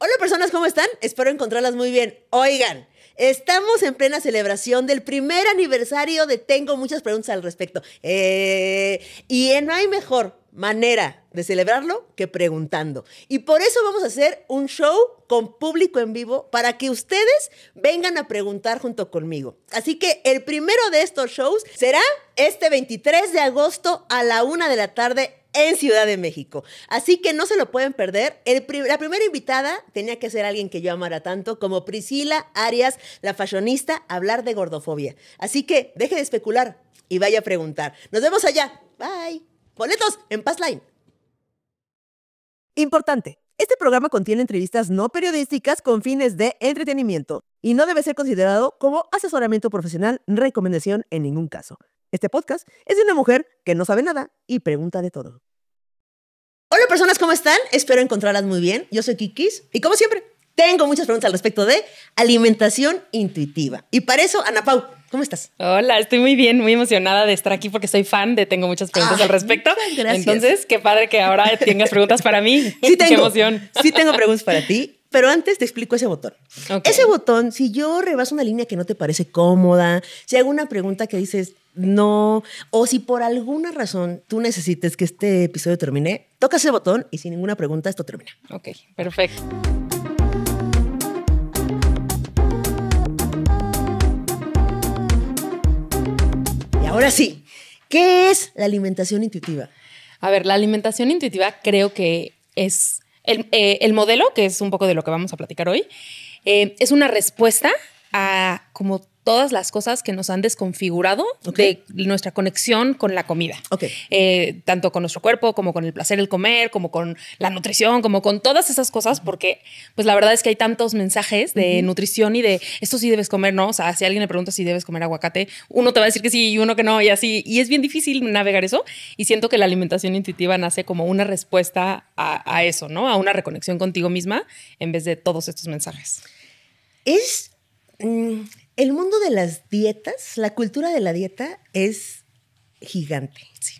Hola personas, ¿cómo están? Espero encontrarlas muy bien. Oigan, estamos en plena celebración del primer aniversario de Tengo Muchas Preguntas al Respecto. Y no hay mejor manera de celebrarlo que preguntando. Y por eso vamos a hacer un show con público en vivo para que ustedes vengan a preguntar junto conmigo. Así que el primero de estos shows será este 23 de agosto a la 1 de la tarde en Ciudad de México. Así que no se lo pueden perder. La primera invitada tenía que ser alguien que yo amara tanto como Priscila Arias, la fashionista, a hablar de gordofobia. Así que deje de especular y vaya a preguntar. Nos vemos allá. Bye. Boletos en Passline. Importante. Este programa contiene entrevistas no periodísticas con fines de entretenimiento y no debe ser considerado como asesoramiento profesional, recomendación en ningún caso. Este podcast es de una mujer que no sabe nada y pregunta de todo. Hola personas, ¿cómo están? Espero encontrarlas muy bien. Yo soy Kikis y como siempre, tengo muchas preguntas al respecto de alimentación intuitiva. Y para eso, Ana Pau, ¿cómo estás? Hola, estoy muy bien, muy emocionada de estar aquí porque soy fan de Tengo Muchas Preguntas al respecto. Gracias. Entonces, qué padre que ahora tengas preguntas para mí. Sí tengo, qué emoción. Sí tengo preguntas para ti, pero antes te explico ese botón. Okay. Ese botón, si yo rebaso una línea que no te parece cómoda, si hago una pregunta que dices no, o si por alguna razón tú necesites que este episodio termine, toca ese botón y sin ninguna pregunta esto termina. Ok, perfecto. Y ahora sí, ¿qué es la alimentación intuitiva? A ver, la alimentación intuitiva creo que es el modelo, que es un poco de lo que vamos a platicar hoy, es una respuesta a como todas las cosas que nos han desconfigurado de nuestra conexión con la comida. Tanto con nuestro cuerpo, como con el placer del comer, como con la nutrición, como con todas esas cosas, porque pues la verdad es que hay tantos mensajes de nutrición y de esto sí debes comer, ¿no? O sea, si alguien le pregunta si debes comer aguacate, uno te va a decir que sí y uno que no y así. Y es bien difícil navegar eso y siento que la alimentación intuitiva nace como una respuesta a eso, ¿no? A una reconexión contigo misma en vez de todos estos mensajes. Es... el mundo de las dietas, la cultura de la dieta es gigante. Sí.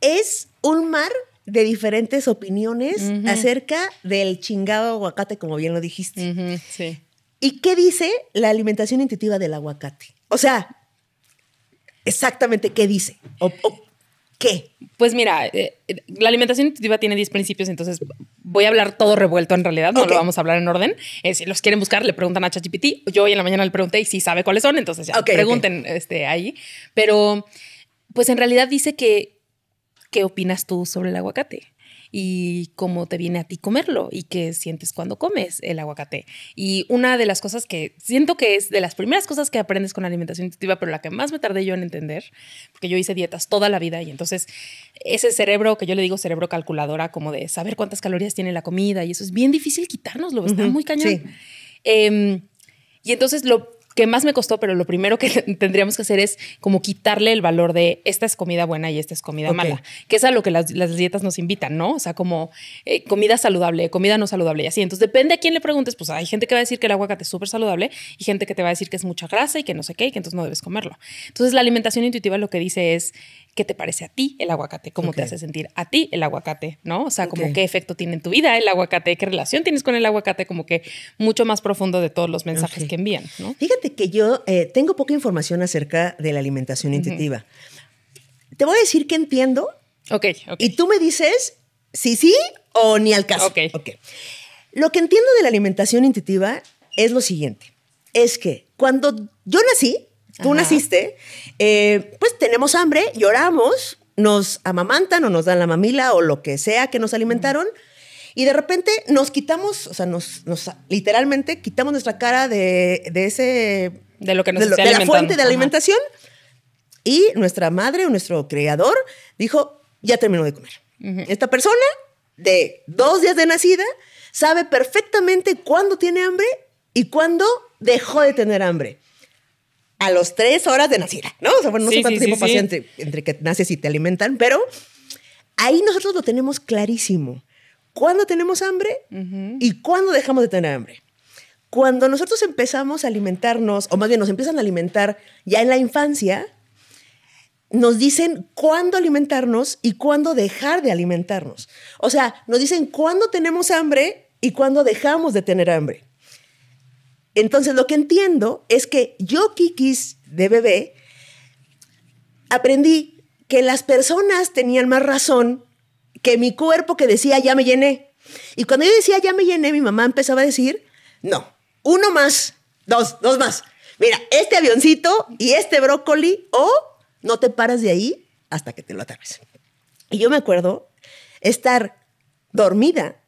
Es un mar de diferentes opiniones acerca del chingado aguacate, como bien lo dijiste. Sí. ¿Y qué dice la alimentación intuitiva del aguacate? O sea, exactamente qué dice. ¿Qué? Pues mira, la alimentación intuitiva tiene 10 principios, entonces voy a hablar todo revuelto en realidad, no lo vamos a hablar en orden. Si los quieren buscar, le preguntan a ChatGPT. Yo hoy en la mañana le pregunté y si sabe cuáles son, entonces ya pregunten ahí. Pero pues en realidad dice que ¿qué opinas tú sobre el aguacate? Y cómo te viene a ti comerlo y qué sientes cuando comes el aguacate. Y una de las cosas que siento que es de las primeras cosas que aprendes con la alimentación intuitiva, pero la que más me tardé yo en entender, porque yo hice dietas toda la vida y entonces ese cerebro que yo le digo cerebro calculadora, como de saber cuántas calorías tiene la comida y eso es bien difícil quitárnoslo, está muy cañón. Sí. Y entonces lo que más me costó, pero lo primero que tendríamos que hacer es como quitarle el valor de esta es comida buena y esta es comida mala, que es a lo que las dietas nos invitan, ¿no? O sea, como comida saludable, comida no saludable y así. Entonces, depende a quién le preguntes, pues hay gente que va a decir que el aguacate es súper saludable y gente que te va a decir que es mucha grasa y que no sé qué y que entonces no debes comerlo. Entonces, la alimentación intuitiva lo que dice es qué te parece a ti el aguacate, cómo te hace sentir a ti el aguacate, ¿no? O sea, como qué efecto tiene en tu vida el aguacate, qué relación tienes con el aguacate, como que mucho más profundo de todos los mensajes que envían, ¿no? Fíjate que yo tengo poca información acerca de la alimentación intuitiva. Te voy a decir que entiendo. Y tú me dices si sí o ni al caso. Lo que entiendo de la alimentación intuitiva es lo siguiente. Es que cuando yo nací, tú naciste, pues tenemos hambre, lloramos, nos amamantan o nos dan la mamila o lo que sea que nos alimentaron y de repente nos quitamos, o sea, nos literalmente quitamos nuestra cara de lo que nos de la fuente de alimentación y nuestra madre o nuestro creador dijo, ya terminó de comer. Esta persona de 2 días de nacida sabe perfectamente cuándo tiene hambre y cuándo dejó de tener hambre. A los 3 horas de nacida, ¿no? O sea, bueno, no sé cuánto tiempo pasa entre que naces y te alimentan, pero ahí nosotros lo tenemos clarísimo. ¿Cuándo tenemos hambre y cuándo dejamos de tener hambre? Cuando nosotros empezamos a alimentarnos, o más bien nos empiezan a alimentar ya en la infancia, nos dicen cuándo alimentarnos y cuándo dejar de alimentarnos. O sea, nos dicen cuándo tenemos hambre y cuándo dejamos de tener hambre. Entonces, lo que entiendo es que yo, Kikis, de bebé, aprendí que las personas tenían más razón que mi cuerpo que decía, ya me llené. Y cuando yo decía, ya me llené, mi mamá empezaba a decir, no, uno más, dos más. Mira, este avioncito y este brócoli, o no te paras de ahí hasta que te lo acabes. Y yo me acuerdo estar dormida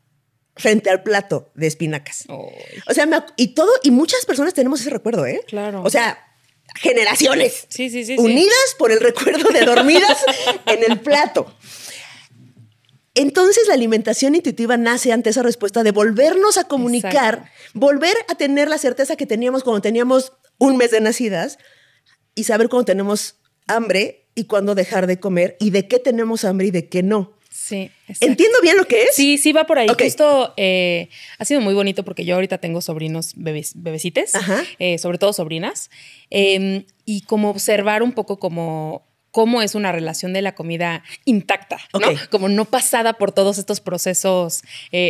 frente al plato de espinacas. Oh. O sea, y muchas personas tenemos ese recuerdo, ¿eh? Claro. O sea, generaciones sí, unidas por el recuerdo de dormidas en el plato. Entonces, la alimentación intuitiva nace ante esa respuesta de volvernos a comunicar, exacto, volver a tener la certeza que teníamos cuando teníamos un mes de nacidas y saber cuando tenemos hambre y cuándo dejar de comer y de qué tenemos hambre y de qué no. Sí, exacto. ¿Entiendo bien lo que es? Sí, va por ahí. Okay. Justo ha sido muy bonito porque yo ahorita tengo sobrinos bebecites, sobre todo sobrinas, y como observar un poco cómo es una relación de la comida intacta, ¿no? Okay. Como no pasada por todos estos procesos.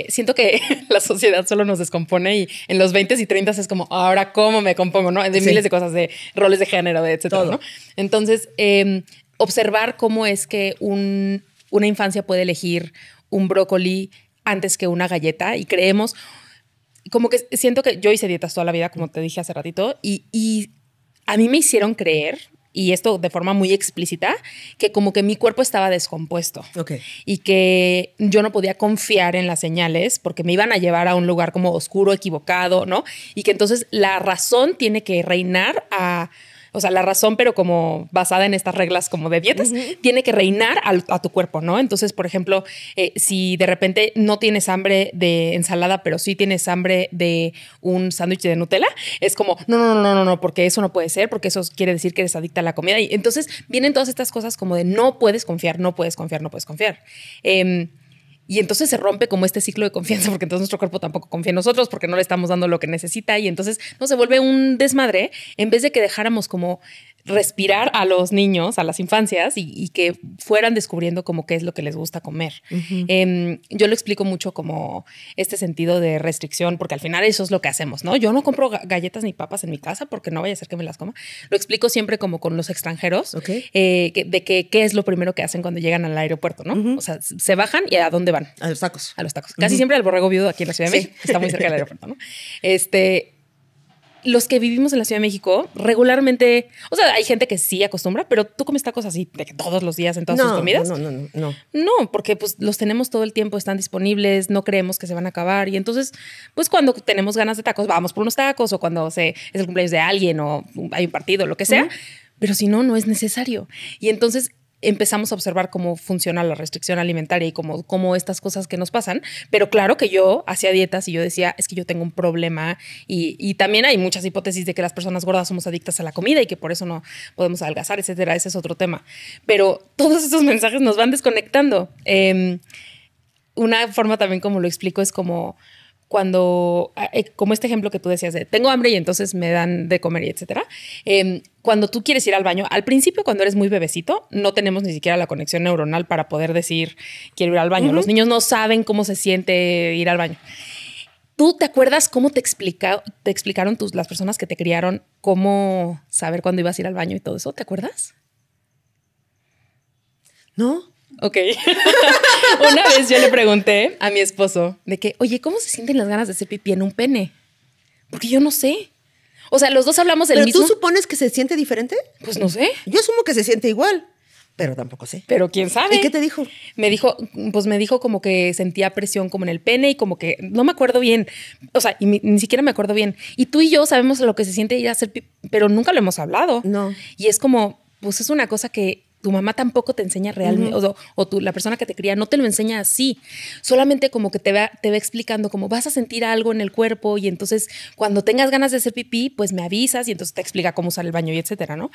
Siento que la sociedad solo nos descompone y en los 20s y 30s es como, ahora cómo me compongo, ¿no? De miles de cosas, de roles de género, de etcétera, ¿no? Entonces, observar cómo es que una infancia puede elegir un brócoli antes que una galleta y creemos, como que siento que yo hice dietas toda la vida, como te dije hace ratito, y a mí me hicieron creer, y esto de forma muy explícita, que como que mi cuerpo estaba descompuesto. Okay. Y que yo no podía confiar en las señales porque me iban a llevar a un lugar como oscuro, equivocado, ¿no? Y que entonces la razón tiene que reinar o sea, la razón, pero como basada en estas reglas como de dietas, tiene que reinar a tu cuerpo, ¿no? Entonces, por ejemplo, si de repente no tienes hambre de ensalada, pero sí tienes hambre de un sándwich de Nutella, es como, no, porque eso no puede ser, porque eso quiere decir que eres adicta a la comida. Y entonces vienen todas estas cosas como de no puedes confiar. Y entonces se rompe como este ciclo de confianza porque entonces nuestro cuerpo tampoco confía en nosotros porque no le estamos dando lo que necesita y entonces no se vuelve un desmadre en vez de que dejáramos como respirar a los niños, a las infancias y que fueran descubriendo como qué es lo que les gusta comer. Yo lo explico mucho como este sentido de restricción porque al final eso es lo que hacemos, ¿no? Yo no compro galletas ni papas en mi casa porque no vaya a ser que me las coma. Lo explico siempre como con los extranjeros, qué es lo primero que hacen cuando llegan al aeropuerto, ¿no? O sea, se bajan y ¿a dónde van? A los tacos. A los tacos. Casi siempre al Borrego Viudo aquí en la Ciudad de México. Está muy cerca del aeropuerto, ¿no? Los que vivimos en la Ciudad de México regularmente, o sea, hay gente que sí acostumbra, pero tú comes tacos así de que todos los días en todas sus comidas. No, porque pues los tenemos todo el tiempo, están disponibles, no creemos que se van a acabar y entonces, pues cuando tenemos ganas de tacos, vamos por unos tacos o cuando es el cumpleaños de alguien o hay un partido, lo que sea, pero si no, no es necesario. Y entonces empezamos a observar cómo funciona la restricción alimentaria y cómo estas cosas que nos pasan. Pero claro que yo hacía dietas y yo decía, es que yo tengo un problema y también hay muchas hipótesis de que las personas gordas somos adictas a la comida y que por eso no podemos adelgazar, etcétera. Ese es otro tema. Pero todos esos mensajes nos van desconectando. Una forma también como lo explico es como cuando, como este ejemplo que tú decías de tengo hambre y entonces me dan de comer y etcétera. Cuando tú quieres ir al baño, al principio cuando eres muy bebecito, no tenemos ni siquiera la conexión neuronal para poder decir quiero ir al baño. Los niños no saben cómo se siente ir al baño. ¿Tú te acuerdas cómo te explicaron las personas que te criaron cómo saber cuándo ibas a ir al baño y todo eso? ¿Te acuerdas? No. Ok. Una vez yo le pregunté a mi esposo de que, oye, ¿cómo se sienten las ganas de hacer pipí en un pene? Porque yo no sé. O sea, los dos hablamos el mismo. ¿Pero tú supones que se siente diferente? Pues no sé. Yo asumo que se siente igual, pero tampoco sé. Pero quién sabe. ¿Y qué te dijo? Me dijo como que sentía presión como en el pene y como que no me acuerdo bien. O sea, ni siquiera me acuerdo bien. Y tú y yo sabemos lo que se siente ir a hacer pipí, pero nunca lo hemos hablado. No. Y es como, pues es una cosa que tu mamá tampoco te enseña realmente, la persona que te cría no te lo enseña así. Solamente como que te va explicando como vas a sentir algo en el cuerpo y entonces cuando tengas ganas de hacer pipí, pues me avisas y entonces te explica cómo usar el baño y etcétera, ¿no?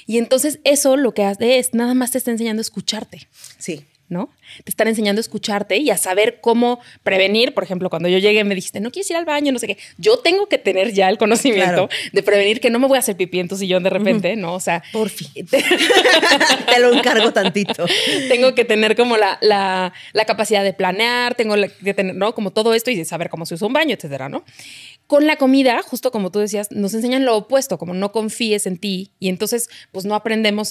Y entonces eso lo que hace es nada más te está enseñando a escucharte. Sí. ¿no? Te están enseñando a escucharte y a saber cómo prevenir. Por ejemplo, cuando yo llegué me dijiste, no quieres ir al baño, no sé qué. Yo tengo que tener ya el conocimiento de prevenir que no me voy a hacer pipí en tu sillón de repente, ¿no? O sea... Por fin. Te lo encargo tantito. Tengo que tener como la capacidad de planear, tengo que tener, ¿no? Como todo esto y de saber cómo se usa un baño, etcétera, ¿no? Con la comida, justo como tú decías, nos enseñan lo opuesto, como no confíes en ti. Y entonces, pues no aprendemos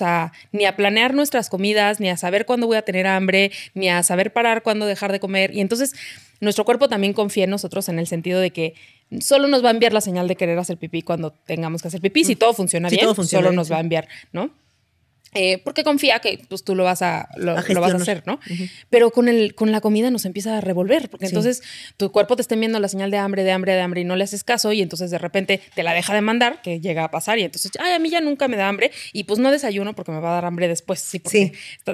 ni a planear nuestras comidas, ni a saber cuándo voy a tener hambre, ni a saber parar cuándo dejar de comer. Y entonces, nuestro cuerpo también confía en nosotros en el sentido de que solo nos va a enviar la señal de querer hacer pipí cuando tengamos que hacer pipí. Si todo funciona bien, solo nos va a enviar, ¿no? Porque confía que pues, tú lo vas a hacer, ¿no? Pero con la comida nos empieza a revolver, porque entonces tu cuerpo te está enviando la señal de hambre y no le haces caso y entonces de repente te la deja de mandar, que llega a pasar y entonces, a mí ya nunca me da hambre y pues no desayuno porque me va a dar hambre después.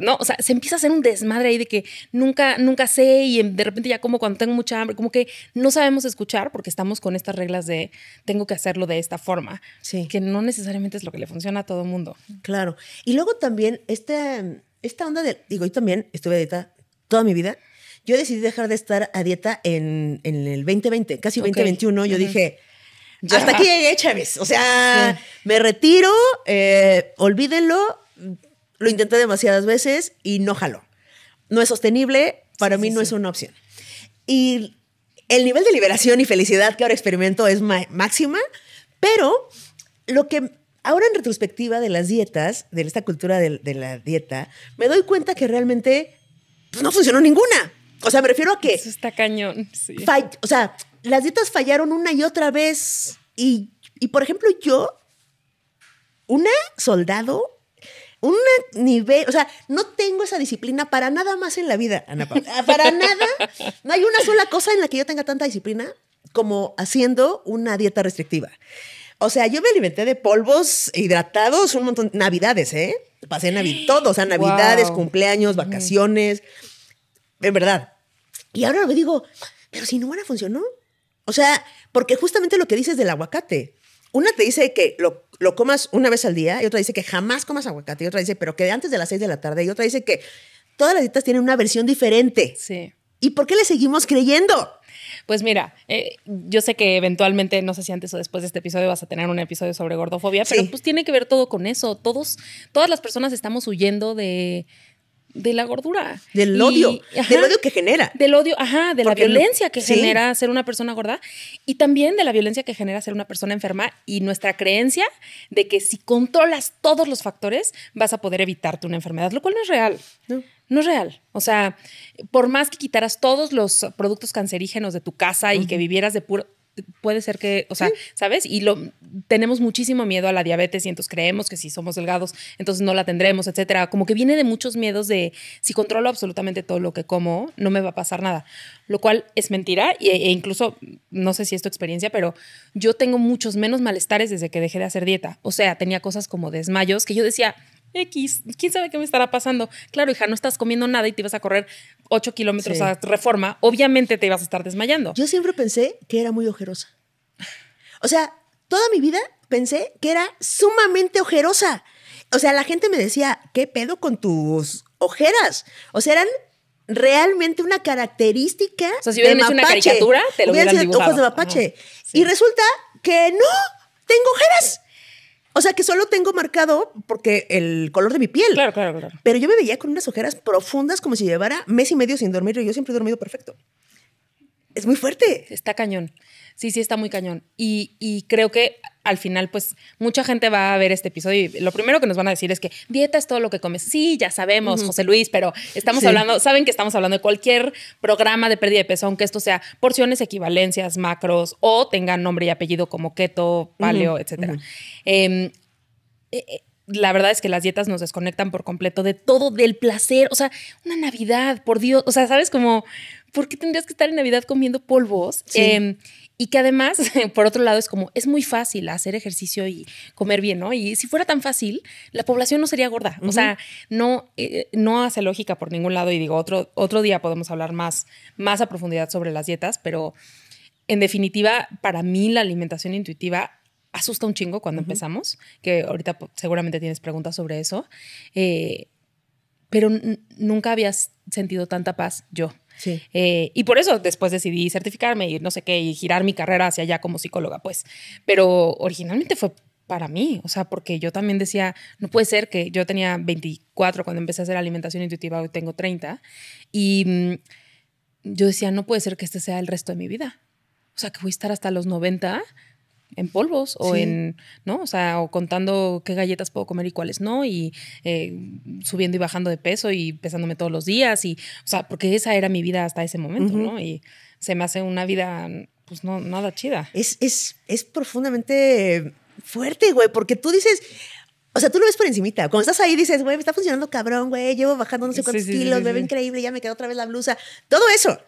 No, o sea, se empieza a hacer un desmadre ahí de que nunca sé y de repente ya como cuando tengo mucha hambre, como que no sabemos escuchar porque estamos con estas reglas de tengo que hacerlo de esta forma, que no necesariamente es lo que le funciona a todo el mundo. Claro. Y luego también esta onda yo también estuve a dieta toda mi vida. Yo decidí dejar de estar a dieta en el 2020, casi 2021. Yo dije, hasta aquí llegué, Chávez. O sea, me retiro, olvídenlo. Lo intenté demasiadas veces y no jaló. No es sostenible, para mí no es una opción. Y el nivel de liberación y felicidad que ahora experimento es máxima, pero lo que... Ahora, en retrospectiva de las dietas, de esta cultura de la dieta, me doy cuenta que realmente pues, no funcionó ninguna. O sea, me refiero a que... Eso está cañón, sí. O sea, las dietas fallaron una y otra vez. Y por ejemplo, yo, una soldado, un nivel... O sea, no tengo esa disciplina para nada más en la vida, Ana Paula. Para nada. No hay una sola cosa en la que yo tenga tanta disciplina como haciendo una dieta restrictiva. O sea, yo me alimenté de polvos hidratados un montón. Navidades, ¿eh? Pasé todo. O sea, navidades, cumpleaños, vacaciones. En verdad. Y ahora me digo, pero si no hubiera funcionó. O sea, porque justamente lo que dices del aguacate. Una te dice que lo comas una vez al día y otra dice que jamás comas aguacate. Y otra dice, pero que antes de las 6 de la tarde. Y otra dice que todas las dietas tienen una versión diferente. Sí. ¿Y por qué le seguimos creyendo? Pues mira, yo sé que eventualmente, no sé si antes o después de este episodio vas a tener un episodio sobre gordofobia, pero pues tiene que ver todo con eso. Todas las personas estamos huyendo de la gordura. Del odio. Del odio que genera. Del odio, de la violencia que genera ser una persona gorda y también de la violencia que genera ser una persona enferma y nuestra creencia de que si controlas todos los factores vas a poder evitarte una enfermedad, lo cual no es real. No es real. O sea, por más que quitaras todos los productos cancerígenos de tu casa y que vivieras de puro... Puede ser que, o sea, ¿sabes? Y tenemos muchísimo miedo a la diabetes y entonces creemos que si somos delgados, entonces no la tendremos, etcétera. Como que viene de muchos miedos de si controlo absolutamente todo lo que como, no me va a pasar nada. Lo cual es mentira e incluso, no sé si es tu experiencia, pero yo tengo muchos menos malestares desde que dejé de hacer dieta. O sea, tenía cosas como desmayos que yo decía... ¿quién sabe qué me estará pasando? Claro, hija, no estás comiendo nada y te ibas a correr 8 kilómetros a Reforma. Obviamente te ibas a estar desmayando. Yo siempre pensé que era muy ojerosa. O sea, toda mi vida pensé que era sumamente ojerosa. O sea, la gente me decía, ¿qué pedo con tus ojeras? O sea, eran realmente una característica. O sea, si hubieran hecho una caricatura, te lo hubieran dibujado. Ojos de mapache. Y resulta que no, tengo ojeras. O sea, que solo tengo marcado porque el color de mi piel. Claro. Pero yo me veía con unas ojeras profundas como si llevara mes y medio sin dormir y yo siempre he dormido perfecto. Es muy fuerte. Está cañón. Sí, está muy cañón. Y creo que al final, pues, mucha gente va a ver este episodio y lo primero que nos van a decir es que dieta es todo lo que comes. Sí, ya sabemos, José Luis, pero estamos hablando, saben que estamos hablando de cualquier programa de pérdida de peso, aunque esto sea porciones, equivalencias, macros o tengan nombre y apellido como keto, paleo, etcétera. La verdad es que las dietas nos desconectan por completo de todo, del placer. O sea, una Navidad, por Dios. O sea, ¿sabes? Como, ¿por qué tendrías que estar en Navidad comiendo polvos? Sí. Y que además, por otro lado, es como, es muy fácil hacer ejercicio y comer bien, ¿no? Y si fuera tan fácil, la población no sería gorda. O sea, no hace lógica por ningún lado. Y digo, otro día podemos hablar más a profundidad sobre las dietas, pero en definitiva, para mí la alimentación intuitiva asusta un chingo cuando empezamos, que ahorita seguramente tienes preguntas sobre eso. pero nunca había sentido tanta paz yo. Sí. Y por eso después decidí certificarme y no sé qué, y girar mi carrera hacia allá como psicóloga, pues. Pero originalmente fue para mí, o sea, porque yo también decía, no puede ser que yo tenía 24 cuando empecé a hacer alimentación intuitiva, hoy tengo 30, y yo decía, no puede ser que este sea el resto de mi vida. O sea, que voy a estar hasta los 90 en polvos o ¿no? O sea, o contando qué galletas puedo comer y cuáles no, y subiendo y bajando de peso y pesándome todos los días, y, o sea, porque esa era mi vida hasta ese momento, ¿no? Y se me hace una vida, pues, no, nada chida. Es profundamente fuerte, güey, porque tú dices... O sea, tú lo ves por encimita. Cuando estás ahí dices, güey, me está funcionando cabrón, güey, llevo bajando no sé cuántos kilos, me veo increíble, ya me quedó otra vez la blusa. Todo eso.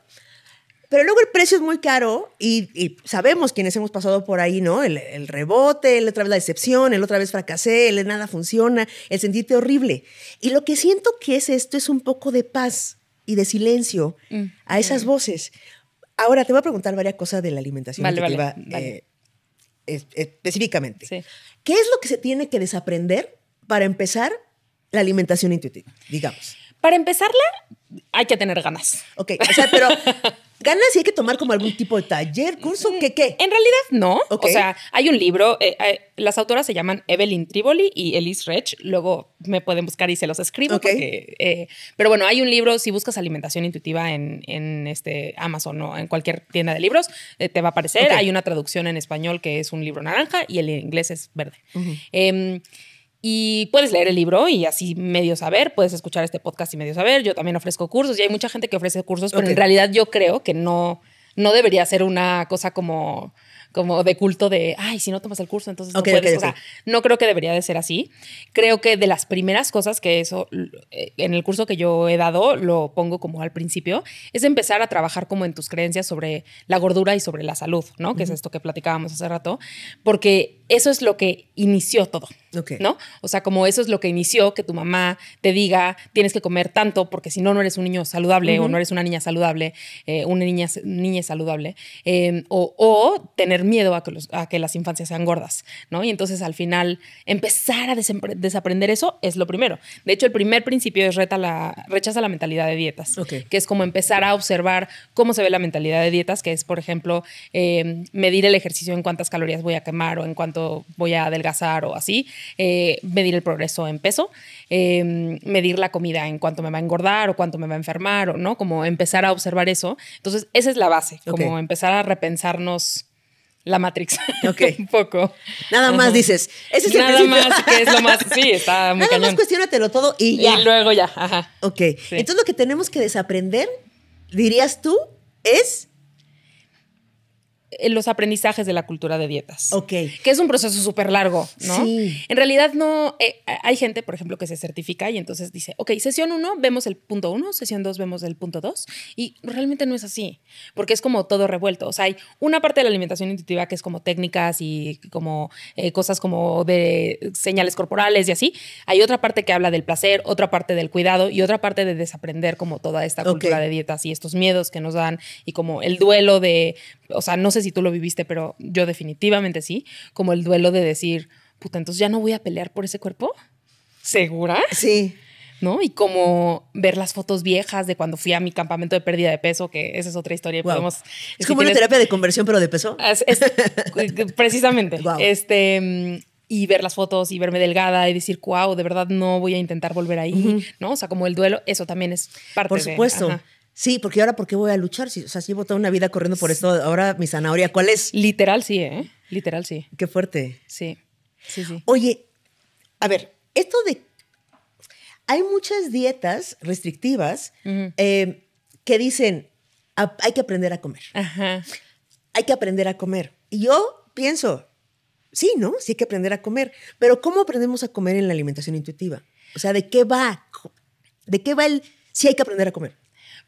Pero luego el precio es muy caro y sabemos quienes hemos pasado por ahí, ¿no? El rebote, el otra vez la decepción, el otra vez fracasé, el nada funciona, el sentirte horrible. Y lo que siento que es esto es un poco de paz y de silencio a esas voces. Ahora, te voy a preguntar varias cosas de la alimentación intuitiva, vale. Específicamente. Sí. ¿Qué es lo que se tiene que desaprender para empezar la alimentación intuitiva, digamos? Para empezarla, hay que tener ganas. Ok, o sea, pero ganas y hay que tomar como algún tipo de taller, curso, ¿qué? En realidad no. Okay. O sea, hay un libro, las autoras se llaman Evelyn Tribole y Elise Reich, luego me pueden buscar y se los escribo. Okay. Porque, pero bueno, hay un libro, si buscas alimentación intuitiva en Amazon o en cualquier tienda de libros, te va a aparecer. Okay. Hay una traducción en español que es un libro naranja y el inglés es verde. Y puedes leer el libro y así medio saber, puedes escuchar este podcast y medio saber. Yo también ofrezco cursos y hay mucha gente que ofrece cursos, pero en realidad yo creo que no debería ser una cosa como de culto de, ay, si no tomas el curso, entonces no puedes. O sea, no creo que debería de ser así. Creo que de las primeras cosas que eso, en el curso que yo he dado, lo pongo como al principio, es empezar a trabajar como en tus creencias sobre la gordura y sobre la salud, ¿no? Que es esto que platicábamos hace rato, porque eso es lo que inició todo, ¿no? O sea, como eso es lo que inició que tu mamá te diga, tienes que comer tanto porque si no, no eres un niño saludable o no eres una niña saludable, una niña saludable, o tener miedo a que las infancias sean gordas, ¿no? Y entonces al final empezar a desaprender eso es lo primero. De hecho, el primer principio es rechaza la mentalidad de dietas, que es como empezar a observar cómo se ve la mentalidad de dietas, que es, por ejemplo, medir el ejercicio en cuántas calorías voy a quemar o en cuánto voy a adelgazar o así, medir el progreso en peso, medir la comida en cuánto me va a engordar o cuánto me va a enfermar, o no, como empezar a observar eso. Entonces, esa es la base, como empezar a repensarnos la Matrix. Un poco. Nada más dices. Ese es nada más, que es lo más. Sí, está muy nada cañón. Más cuestiónatelo todo y ya. Y luego ya. Ajá. Ok. Sí. Entonces, lo que tenemos que desaprender, dirías tú, es los aprendizajes de la cultura de dietas. Que es un proceso súper largo, ¿no? Sí. En realidad no... hay gente, por ejemplo, que se certifica y entonces dice, sesión 1 vemos el punto 1, sesión 2 vemos el punto 2, y realmente no es así, porque es como todo revuelto. O sea, hay una parte de la alimentación intuitiva que es como técnicas y como cosas como de señales corporales y así. Hay otra parte que habla del placer, otra parte del cuidado y otra parte de desaprender como toda esta cultura de dietas y estos miedos que nos dan y como el duelo de... O sea, no sé si tú lo viviste, pero yo definitivamente sí. Como el duelo de decir, puta, entonces ya no voy a pelear por ese cuerpo. ¿Segura? Sí. ¿No? Y como ver las fotos viejas de cuando fui a mi campamento de pérdida de peso, que esa es otra historia. Wow. Podemos, es como una terapia de conversión, pero de peso. Precisamente. Wow. Y ver las fotos y verme delgada y decir, wow, de verdad no voy a intentar volver ahí, ¿no? O sea, como el duelo, eso también es parte Por supuesto. Ajá. Sí, porque ahora, ¿por qué voy a luchar? O sea, si llevo toda una vida corriendo por esto, ahora mi zanahoria, ¿cuál es? Literal sí, ¿eh? Literal sí. Qué fuerte. Sí. Oye, a ver, esto de... Hay muchas dietas restrictivas que dicen, hay que aprender a comer. Ajá. Hay que aprender a comer. Y yo pienso, sí, ¿no? Sí hay que aprender a comer. Pero ¿cómo aprendemos a comer en la alimentación intuitiva? O sea, ¿de qué va? ¿De qué va el sí hay que aprender a comer?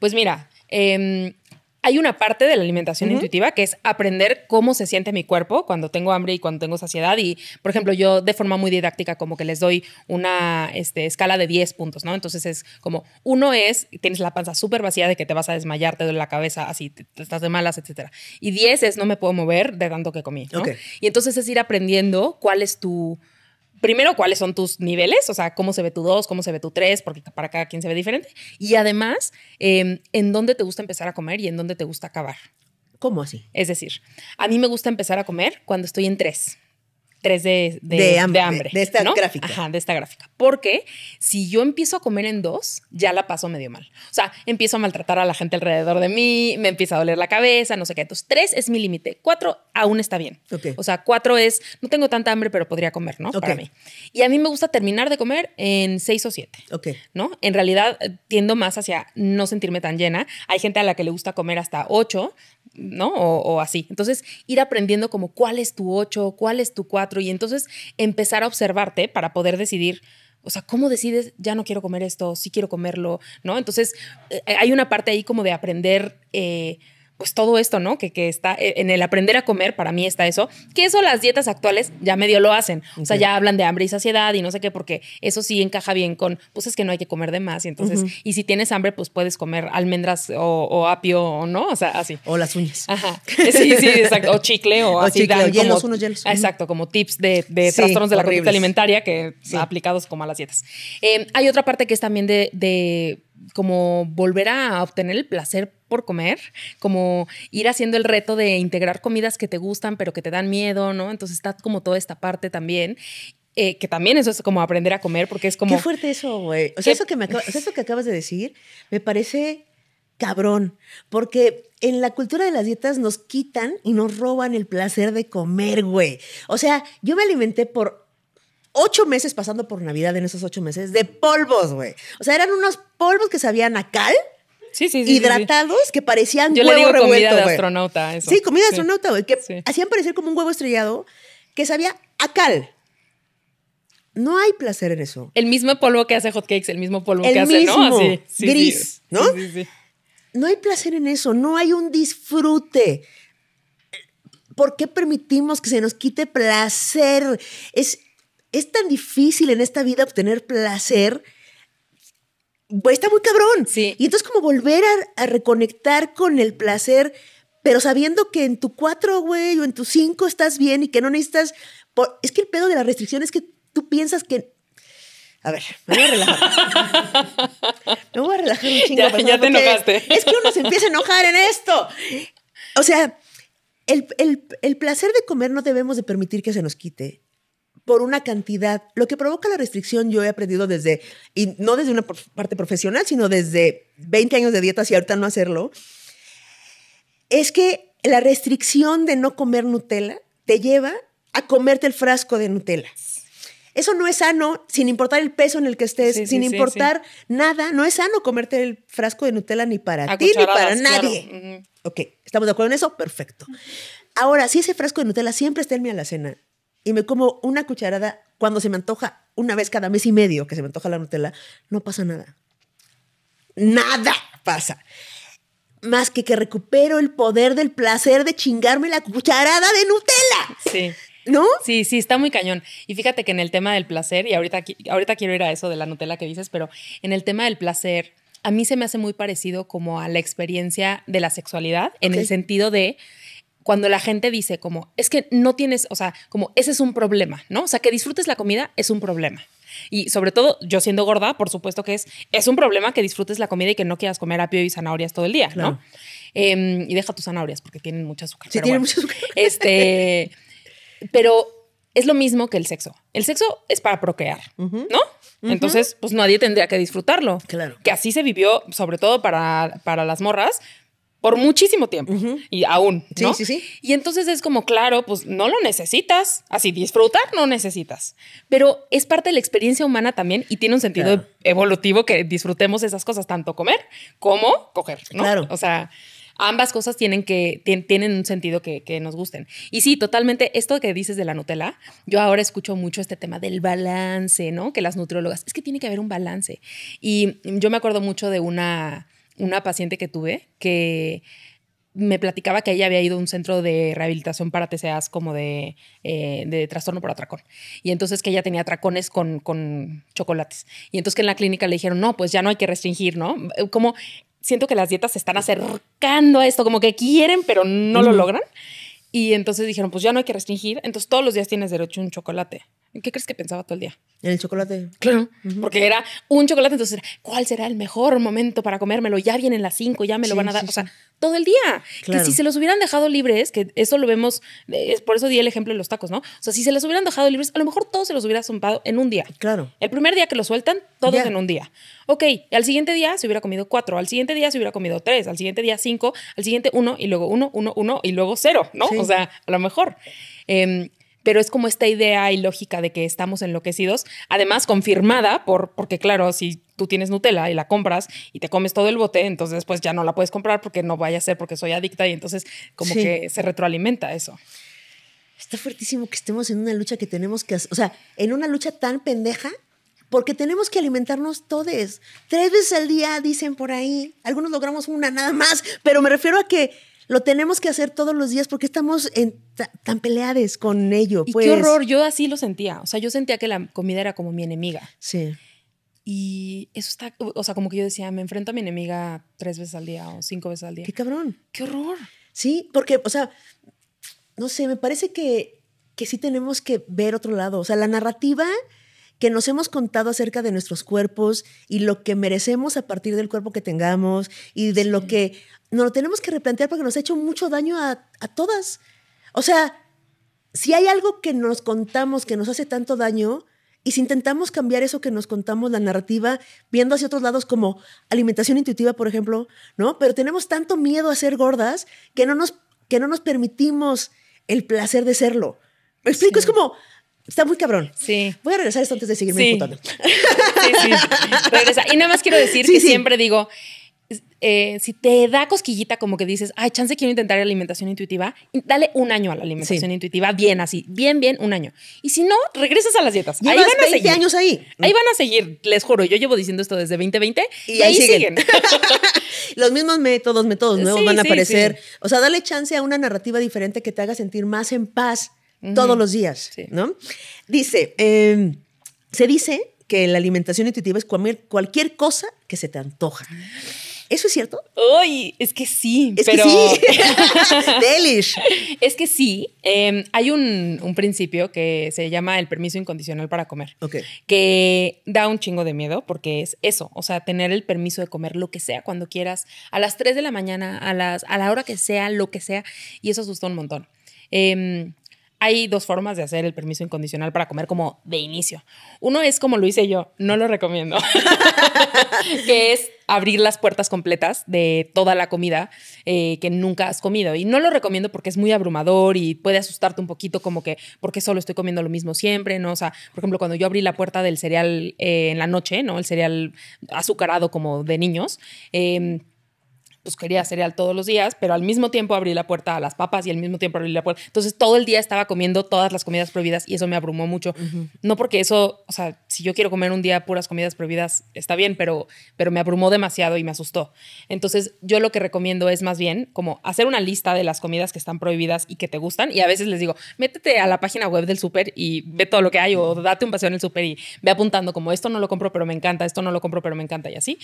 Pues mira, hay una parte de la alimentación intuitiva que es aprender cómo se siente mi cuerpo cuando tengo hambre y cuando tengo saciedad. Y, por ejemplo, yo de forma muy didáctica como que les doy una escala de 10 puntos, ¿no? Entonces es como, 1 es, tienes la panza súper vacía de que te vas a desmayar, te duele la cabeza, así, te estás de malas, etc. Y 10 es, no me puedo mover de tanto que comí, ¿no? Y entonces es ir aprendiendo cuál es tu primero, ¿cuáles son tus niveles? O sea, ¿cómo se ve tu 2? ¿Cómo se ve tu 3? Porque para cada quien se ve diferente. Y además, ¿en dónde te gusta empezar a comer y en dónde te gusta acabar? ¿Cómo así? Es decir, a mí me gusta empezar a comer cuando estoy en 3. 3 de hambre. De esta ¿no? gráfica. Ajá, de esta gráfica. Porque si yo empiezo a comer en 2, ya la paso medio mal. O sea, empiezo a maltratar a la gente alrededor de mí, me empieza a doler la cabeza, no sé qué. Entonces, 3 es mi límite. 4 aún está bien. Okay. O sea, 4 es, no tengo tanta hambre, pero podría comer, ¿no? Okay. Para mí. Y a mí me gusta terminar de comer en 6 o 7. Okay. ¿No? En realidad, tiendo más hacia no sentirme tan llena. Hay gente a la que le gusta comer hasta 8, ¿no? O así. Entonces, ir aprendiendo como cuál es tu 8, cuál es tu 4 y entonces empezar a observarte para poder decidir, o sea, ¿cómo decides? Ya no quiero comer esto, sí quiero comerlo, ¿no? Entonces, hay una parte ahí como de aprender, pues todo esto, ¿no? Que está en el aprender a comer, para mí está eso, que eso las dietas actuales ya medio lo hacen. O sea, ya hablan de hambre y saciedad y no sé qué, porque eso sí encaja bien con, pues es que no hay que comer de más. Y entonces, y si tienes hambre, pues puedes comer almendras o apio o no, o sea, así. O las uñas. Ajá. Sí, exacto. O chicle o así. Chicle, o hielos, unos hielos. Exacto, como tips de trastornos de la conducta alimentaria que aplicados como a las dietas. Hay otra parte que es también de como volver a obtener el placer por comer, como ir haciendo el reto de integrar comidas que te gustan pero que te dan miedo, ¿no? Entonces está como toda esta parte también, que también eso es como aprender a comer porque es como... Qué fuerte eso, güey. O sea, eso que acabas de decir me parece cabrón, porque en la cultura de las dietas nos quitan y nos roban el placer de comer, güey. O sea, yo me alimenté por 8 meses, pasando por Navidad en esos 8 meses, de polvos, güey. O sea, eran unos polvos que sabían a cal, hidratados, que parecían yo huevo revuelto, Yo le digo comida de güey. Astronauta, eso. Sí, comida de astronauta, güey, que hacían parecer como un huevo estrellado que sabía a cal. No hay placer en eso. El mismo polvo que hace hotcakes, el mismo polvo que hace, ¿no? Así, gris, ¿no? Sí. No hay placer en eso, no hay un disfrute. ¿Por qué permitimos que se nos quite placer? Es tan difícil en esta vida obtener placer. Pues está muy cabrón. Sí. Y entonces como volver a reconectar con el placer, pero sabiendo que en tu 4, güey, o en tu 5 estás bien y que no necesitas... Es que el pedo de la restricción es que tú piensas que... A ver, me voy a relajar. Me voy a relajar un chingo. Ya te enojaste. Es que uno se empieza a enojar en esto. O sea, el placer de comer no debemos de permitir que se nos quite por una cantidad. Lo que provoca la restricción, yo he aprendido desde, y no desde una parte profesional, sino desde 20 años de dietas y ahorita no hacerlo, es que la restricción de no comer Nutella te lleva a comerte el frasco de Nutella. Eso no es sano, sin importar el peso en el que estés, sin importar nada. No es sano comerte el frasco de Nutella ni para ti ni para nadie. Claro. Ok, ¿estamos de acuerdo en eso? Perfecto. Ahora, si ese frasco de Nutella siempre está en mi alacena y me como una cucharada cuando se me antoja, una vez cada mes y medio que se me antoja la Nutella, no pasa nada. Nada pasa. Más que recupero el poder del placer de chingarme la cucharada de Nutella. Sí. ¿No? Sí, está muy cañón. Y fíjate que en el tema del placer, y ahorita quiero ir a eso de la Nutella que dices, pero en el tema del placer, a mí se me hace muy parecido como a la experiencia de la sexualidad, en el sentido de cuando la gente dice como, es que no tienes, o sea, como ese es un problema, ¿no? O sea, que disfrutes la comida es un problema. Y sobre todo, yo siendo gorda, por supuesto que es un problema que disfrutes la comida y que no quieras comer apio y zanahorias todo el día, claro. ¿No? Y deja tus zanahorias porque tienen mucha azúcar. Sí, tienen mucha azúcar. Pero es lo mismo que el sexo. El sexo es para procrear, ¿no? Entonces, pues nadie tendría que disfrutarlo. Claro. Que así se vivió, sobre todo para las morras, por muchísimo tiempo. Y aún, ¿no? Sí. Y entonces es como, claro, pues no lo necesitas. Así, disfrutar no necesitas. Pero es parte de la experiencia humana también y tiene un sentido evolutivo que disfrutemos esas cosas, tanto comer como coger, ¿no? Claro. O sea... Ambas cosas tienen un sentido que nos gusten. Y sí, totalmente, esto que dices de la Nutella, yo ahora escucho mucho este tema del balance, ¿no? Que las nutriólogas, es que tiene que haber un balance. Y yo me acuerdo mucho de una paciente que tuve que me platicaba que ella había ido a un centro de rehabilitación para TCAs como de trastorno por atracón. Y entonces que ella tenía atracones con chocolates. Y entonces que en la clínica le dijeron, no, pues ya no hay que restringir, ¿no? Como... Siento que las dietas se están acercando a esto, como que quieren, pero no lo logran. Y entonces dijeron, pues ya no hay que restringir. Entonces todos los días tienes derecho a un chocolate. ¿En qué crees que pensaba todo el día? En el chocolate. Claro, porque era un chocolate, entonces, ¿cuál será el mejor momento para comérmelo? Ya vienen las 5, ya me lo van a dar. O sea, todo el día. Claro. Que si se los hubieran dejado libres, que eso lo vemos, por eso di el ejemplo de los tacos, ¿no? O sea, si se los hubieran dejado libres, a lo mejor todos se los hubiera zumbado en un día. Claro. El primer día que lo sueltan, todos en un día. Ok, al siguiente día se hubiera comido 4, al siguiente día se hubiera comido 3, al siguiente día 5, al siguiente 1 y luego 1, 1, 1 y luego 0, ¿no? Sí. O sea, a lo mejor. Pero es como esta idea ilógica de que estamos enloquecidos, además confirmada porque claro, si tú tienes Nutella y la compras y te comes todo el bote, entonces pues ya no la puedes comprar porque no vaya a ser porque soy adicta y entonces como que se retroalimenta eso. Está fuertísimo que estemos en una lucha que tenemos que hacer, o sea, en una lucha tan pendeja porque tenemos que alimentarnos todos. 3 veces al día, dicen por ahí. Algunos logramos una nada más, pero me refiero a que lo tenemos que hacer todos los días porque estamos tan peleados con ello. Y qué horror, yo así lo sentía. O sea, yo sentía que la comida era como mi enemiga. Sí. Y eso está, o sea, como que yo decía, me enfrento a mi enemiga 3 veces al día o 5 veces al día. ¡Qué cabrón! ¡Qué horror! Sí, porque, o sea, no sé, me parece que sí tenemos que ver otro lado. O sea, la narrativa que nos hemos contado acerca de nuestros cuerpos y lo que merecemos a partir del cuerpo que tengamos y de lo que nos lo tenemos que replantear porque nos ha hecho mucho daño a todas. O sea, si hay algo que nos contamos que nos hace tanto daño y si intentamos cambiar eso que nos contamos, la narrativa, viendo hacia otros lados como alimentación intuitiva, por ejemplo, ¿no? Pero tenemos tanto miedo a ser gordas que no nos permitimos el placer de serlo. ¿Me explico? Sí. Es como... Está muy cabrón. Sí. Voy a regresar esto antes de seguirme imputando. Sí. Regresa. Y nada más quiero decir que siempre digo, si te da cosquillita como que dices, ay, chance quiero intentar alimentación intuitiva, dale 1 año a la alimentación intuitiva, bien así, bien, 1 año. Y si no, regresas a las dietas. Llevas ahí van a 20 seguir. años ahí. Ahí van a seguir, les juro. Yo llevo diciendo esto desde 2020 y ahí siguen. Los mismos métodos nuevos van a aparecer. Sí. O sea, dale chance a una narrativa diferente que te haga sentir más en paz todos los días, ¿no? Dice, se dice que la alimentación intuitiva es comer cualquier cosa que se te antoja. ¿Eso es cierto? Uy, es que sí, es pero... que sí. Delish. Es que sí. Hay un principio que se llama el permiso incondicional para comer. Okay. Que da un chingo de miedo porque es eso. O sea, tener el permiso de comer lo que sea, cuando quieras, a las 3 de la mañana, a la hora que sea, lo que sea. Y eso asusta un montón. Hay 2 formas de hacer el permiso incondicional para comer como de inicio. Uno es como lo hice yo, no lo recomiendo, que es abrir las puertas completas de toda la comida que nunca has comido. Y no lo recomiendo porque es muy abrumador y puede asustarte un poquito como que porque solo estoy comiendo lo mismo siempre, ¿no? O sea, por ejemplo, cuando yo abrí la puerta del cereal en la noche, ¿no? El cereal azucarado como de niños, pues quería cereal todos los días, pero al mismo tiempo abrí la puerta a las papas y al mismo tiempo abrí la puerta. Entonces todo el día estaba comiendo todas las comidas prohibidas y eso me abrumó mucho. No porque eso, o sea, si yo quiero comer un día puras comidas prohibidas, está bien, pero me abrumó demasiado y me asustó. Entonces yo lo que recomiendo es más bien como hacer una lista de las comidas que están prohibidas y que te gustan y a veces les digo, métete a la página web del súper y ve todo lo que hay o date un paseo en el súper y ve apuntando como esto no lo compro pero me encanta, esto no lo compro pero me encanta y así.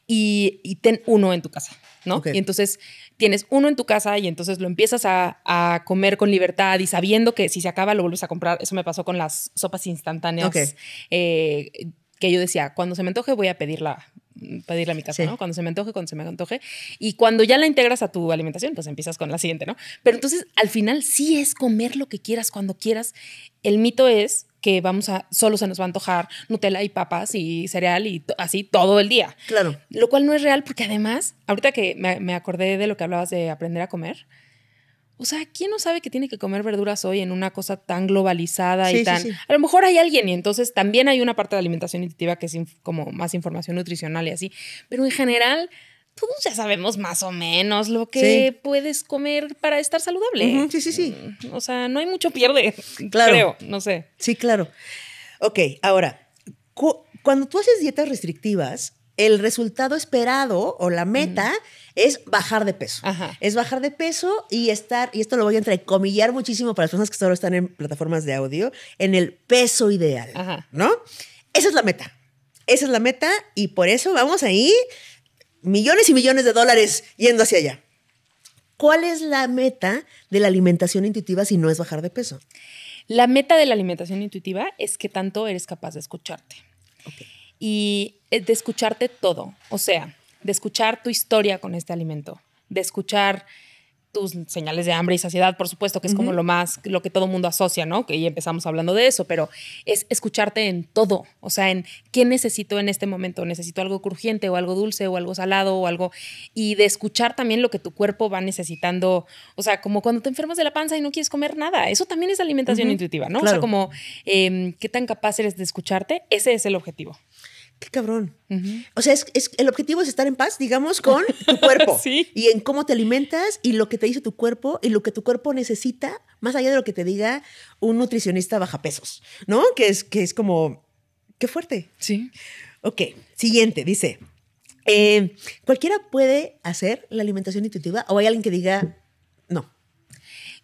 Y ten uno en tu casa, ¿no? Okay. Y entonces tienes uno en tu casa y entonces lo empiezas a comer con libertad y sabiendo que si se acaba lo vuelves a comprar. Eso me pasó con las sopas instantáneas. Okay. Que yo decía, cuando se me antoje voy a pedirla a mi casa, ¿no? Cuando se me antoje. Y cuando ya la integras a tu alimentación, pues empiezas con la siguiente, ¿no? Pero entonces, al final, sí es comer lo que quieras cuando quieras. El mito es que solo se nos va a antojar Nutella y papas y cereal y así todo el día. Claro. Lo cual no es real porque además, ahorita que me acordé de lo que hablabas de aprender a comer, o sea, ¿quién no sabe que tiene que comer verduras hoy en una cosa tan globalizada y tan... Sí. A lo mejor hay alguien y entonces también hay una parte de alimentación intuitiva que es como más información nutricional y así. Pero en general, todos ya sabemos más o menos lo que puedes comer para estar saludable. Sí. O sea, no hay mucho pierde, creo, no sé. Sí, claro. Ok, ahora, cuando tú haces dietas restrictivas, el resultado esperado o la meta es bajar de peso. Ajá. Es bajar de peso y estar, y esto lo voy a entrecomillar muchísimo para las personas que solo están en plataformas de audio, en el peso ideal, ¿no? Esa es la meta. Esa es la meta y por eso vamos ahí millones y millones de dólares yendo hacia allá. ¿Cuál es la meta de la alimentación intuitiva si no es bajar de peso? La meta de la alimentación intuitiva es que tanto eres capaz de escucharte. Okay. Y de escucharte todo. O sea, de escuchar tu historia con este alimento, de escuchar tus señales de hambre y saciedad, por supuesto, que es como lo que todo mundo asocia, ¿no? Que ya empezamos hablando de eso, pero es escucharte en todo, o sea, en qué necesito en este momento. Necesito algo crujiente o algo dulce o algo salado o algo, y de escuchar también lo que tu cuerpo va necesitando, o sea, como cuando te enfermas de la panza y no quieres comer nada, eso también es alimentación intuitiva, ¿no? Claro. O sea, como qué tan capaz eres de escucharte, ese es el objetivo. Qué cabrón. O sea, el objetivo es estar en paz, digamos, con tu cuerpo. Sí. Y en cómo te alimentas y lo que te dice tu cuerpo y lo que tu cuerpo necesita, más allá de lo que te diga un nutricionista bajapesos, ¿no? Que es como, qué fuerte. Sí. Ok, siguiente, dice, ¿cualquiera puede hacer la alimentación intuitiva o hay alguien que diga no?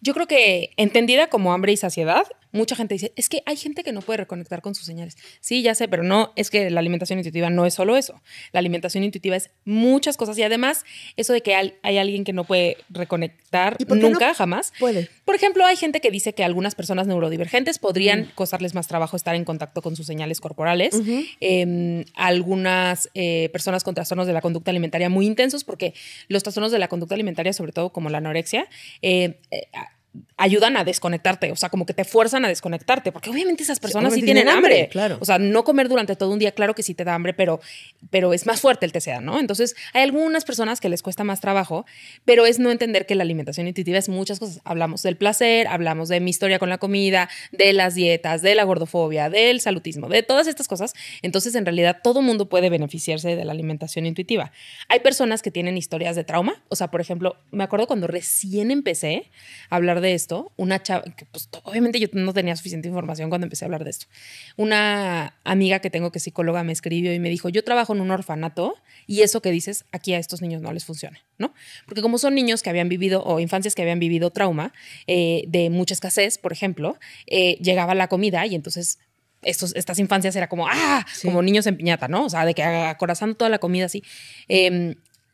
Yo creo que entendida como hambre y saciedad, mucha gente dice, es que hay gente que no puede reconectar con sus señales. Sí, ya sé, pero no, es que la alimentación intuitiva no es solo eso. La alimentación intuitiva es muchas cosas y además eso de que hay alguien que no puede reconectar nunca, jamás. Puede. Por ejemplo, hay gente que dice que algunas personas neurodivergentes podrían costarles más trabajo estar en contacto con sus señales corporales. Algunas personas con trastornos de la conducta alimentaria muy intensos, porque los trastornos de la conducta alimentaria, sobre todo como la anorexia, ayudan a desconectarte, o sea, como que te fuerzan a desconectarte, porque obviamente esas personas sí tienen hambre. Claro. O sea, no comer durante todo un día, claro que sí te da hambre, pero es más fuerte el TCA, ¿no? Entonces, hay algunas personas que les cuesta más trabajo, pero es no entender que la alimentación intuitiva es muchas cosas. Hablamos del placer, hablamos de mi historia con la comida, de las dietas, de la gordofobia, del salutismo, de todas estas cosas. Entonces, en realidad, todo mundo puede beneficiarse de la alimentación intuitiva. Hay personas que tienen historias de trauma, o sea, por ejemplo, me acuerdo cuando recién empecé a hablar de esto, una chava, que pues obviamente yo no tenía suficiente información cuando empecé a hablar de esto. Una amiga que tengo que es psicóloga me escribió y me dijo, yo trabajo en un orfanato y eso que dices, aquí a estos niños no les funciona, ¿no? Porque como son niños que habían vivido o infancias que habían vivido trauma de mucha escasez, por ejemplo, llegaba la comida y entonces estas infancias era como, sí, como niños en piñata, ¿no? O sea, de que acorazando toda la comida así.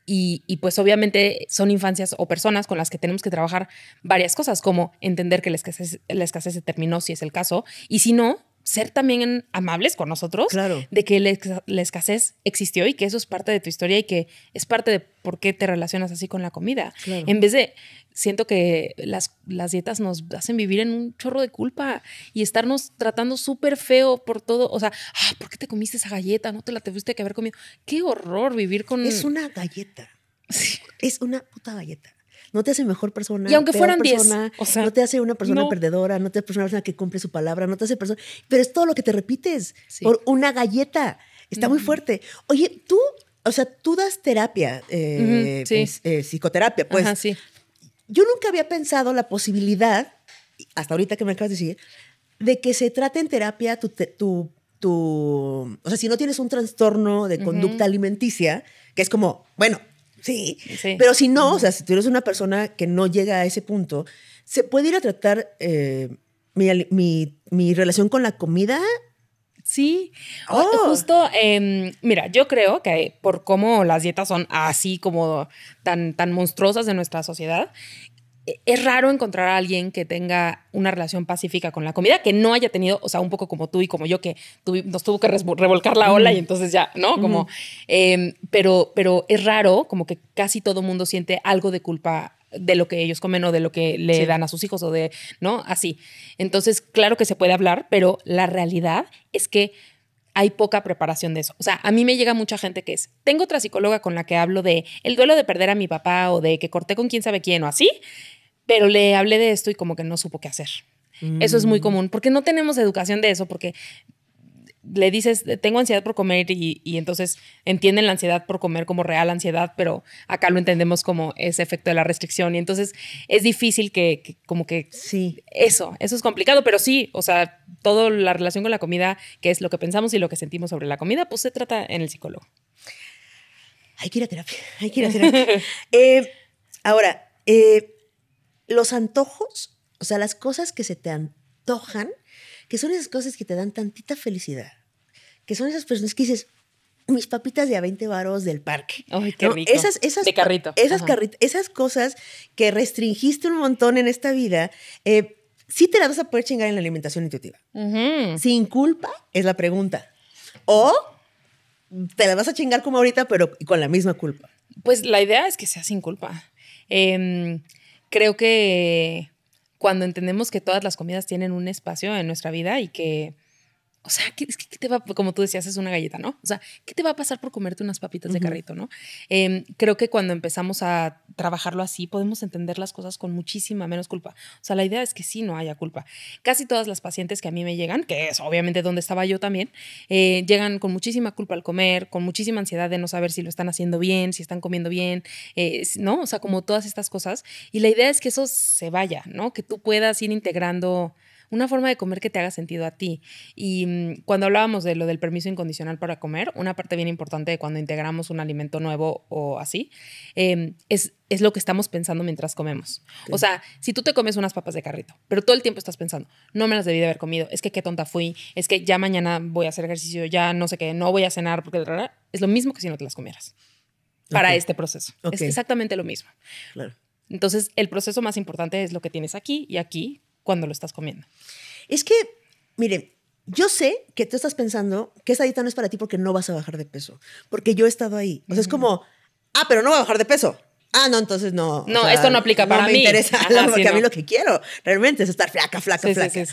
Y pues obviamente son infancias o personas con las que tenemos que trabajar varias cosas, como entender que la escasez se terminó si es el caso, y si no, ser también amables con nosotros, claro, de que la escasez existió y que eso es parte de tu historia y que es parte de por qué te relacionas así con la comida. Claro. En vez de, siento que las dietas nos hacen vivir en un chorro de culpa y estarnos tratando súper feo por todo. O sea, ¿por qué te comiste esa galleta? No te la tuviste que haber comido. Qué horror vivir con... Es una galleta. Sí. Es una puta galleta. No te hace mejor persona. Y aunque fueran 10, o sea, no te hace una persona perdedora, no te hace una persona que cumple su palabra, no te hace persona. Pero es todo lo que te repites por una galleta. Está muy fuerte. Oye, tú das terapia, psicoterapia, pues. Ajá, sí. Yo nunca había pensado la posibilidad, hasta ahorita que me acabas de decir, de que se trate en terapia o sea, si no tienes un trastorno de conducta alimenticia, que es como, bueno, sí, pero si no, o sea, si tú eres una persona que no llega a ese punto, ¿se puede ir a tratar mi relación con la comida? Sí, justo, mira, yo creo que por cómo las dietas son así como tan monstruosas de nuestra sociedad, es raro encontrar a alguien que tenga una relación pacífica con la comida, que no haya tenido, o sea, un poco como tú y como yo, que nos tuvo que revolcar la ola y entonces ya, ¿no? Como, pero es raro, como que casi todo mundo siente algo de culpa de lo que ellos comen o de lo que le dan a sus hijos o de, ¿no? Así. Entonces, claro que se puede hablar, pero la realidad es que hay poca preparación de eso. O sea, a mí me llega mucha gente que tengo otra psicóloga con la que hablo de el duelo de perder a mi papá o de que corté con quién sabe quién o así, pero le hablé de esto y como que no supo qué hacer. Eso es muy común, porque no tenemos educación de eso, porque le dices, tengo ansiedad por comer y entonces entienden la ansiedad por comer como real ansiedad, pero acá lo entendemos como ese efecto de la restricción y entonces es difícil que como que sí. Eso es complicado, pero sí, o sea, toda la relación con la comida, que es lo que pensamos y lo que sentimos sobre la comida, pues se trata en el psicólogo. Hay que ir a terapia, Ahora, los antojos, o sea, las cosas que se te antojan, que son esas cosas que te dan tantita felicidad, que son esas personas que dices, mis papitas de a 20 varos del parque. Ay, qué rico. Esas de carrito. Esas cosas que restringiste un montón en esta vida, sí te la vas a poder chingar en la alimentación intuitiva. Sin culpa es la pregunta. O te la vas a chingar como ahorita, pero con la misma culpa. Pues la idea es que sea sin culpa. Creo que cuando entendemos que todas las comidas tienen un espacio en nuestra vida y que, o sea, ¿qué te va, como tú decías, es una galleta, ¿no? O sea, ¿qué te va a pasar por comerte unas papitas de carrito, no? Creo que cuando empezamos a trabajarlo así, podemos entender las cosas con muchísima menos culpa. O sea, la idea es que sí no haya culpa. Casi todas las pacientes que a mí me llegan, que es obviamente donde estaba yo también, llegan con muchísima culpa al comer, con muchísima ansiedad de no saber si lo están haciendo bien, si están comiendo bien, ¿no? O sea, como todas estas cosas. Y la idea es que eso se vaya, ¿no? Que tú puedas ir integrando una forma de comer que te haga sentido a ti. Y cuando hablábamos de lo del permiso incondicional para comer, una parte bien importante de cuando integramos un alimento nuevo o así, es lo que estamos pensando mientras comemos. Okay. O sea, si tú te comes unas papas de carrito, pero todo el tiempo estás pensando, no me las debí de haber comido, es que qué tonta fui, es que ya mañana voy a hacer ejercicio, ya no sé qué, no voy a cenar, porque es lo mismo que si no te las comieras para este proceso. Okay. Es exactamente lo mismo. Claro. Entonces, el proceso más importante es lo que tienes aquí y aquí, cuando lo estás comiendo. Es que, mire, yo sé que tú estás pensando que esa dieta no es para ti porque no vas a bajar de peso. Porque yo he estado ahí. O sea, es como, pero no voy a bajar de peso. No, entonces no. No, o sea, esto no aplica para mí. No me interesa, porque a mí lo que quiero realmente es estar flaca. Sí.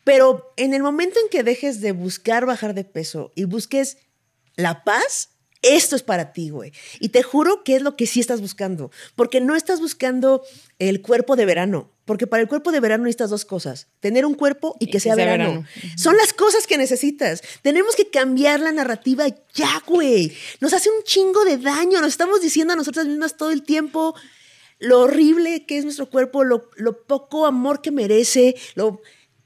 Pero en el momento en que dejes de buscar bajar de peso y busques la paz, esto es para ti, güey. Y te juro que es lo que sí estás buscando. Porque no estás buscando el cuerpo de verano. Porque para el cuerpo de verano necesitas dos cosas. Tener un cuerpo y que sea verano. Son las cosas que necesitas. Tenemos que cambiar la narrativa ya, güey. Nos hace un chingo de daño. Nos estamos diciendo a nosotras mismas todo el tiempo lo horrible que es nuestro cuerpo, lo poco amor que merece,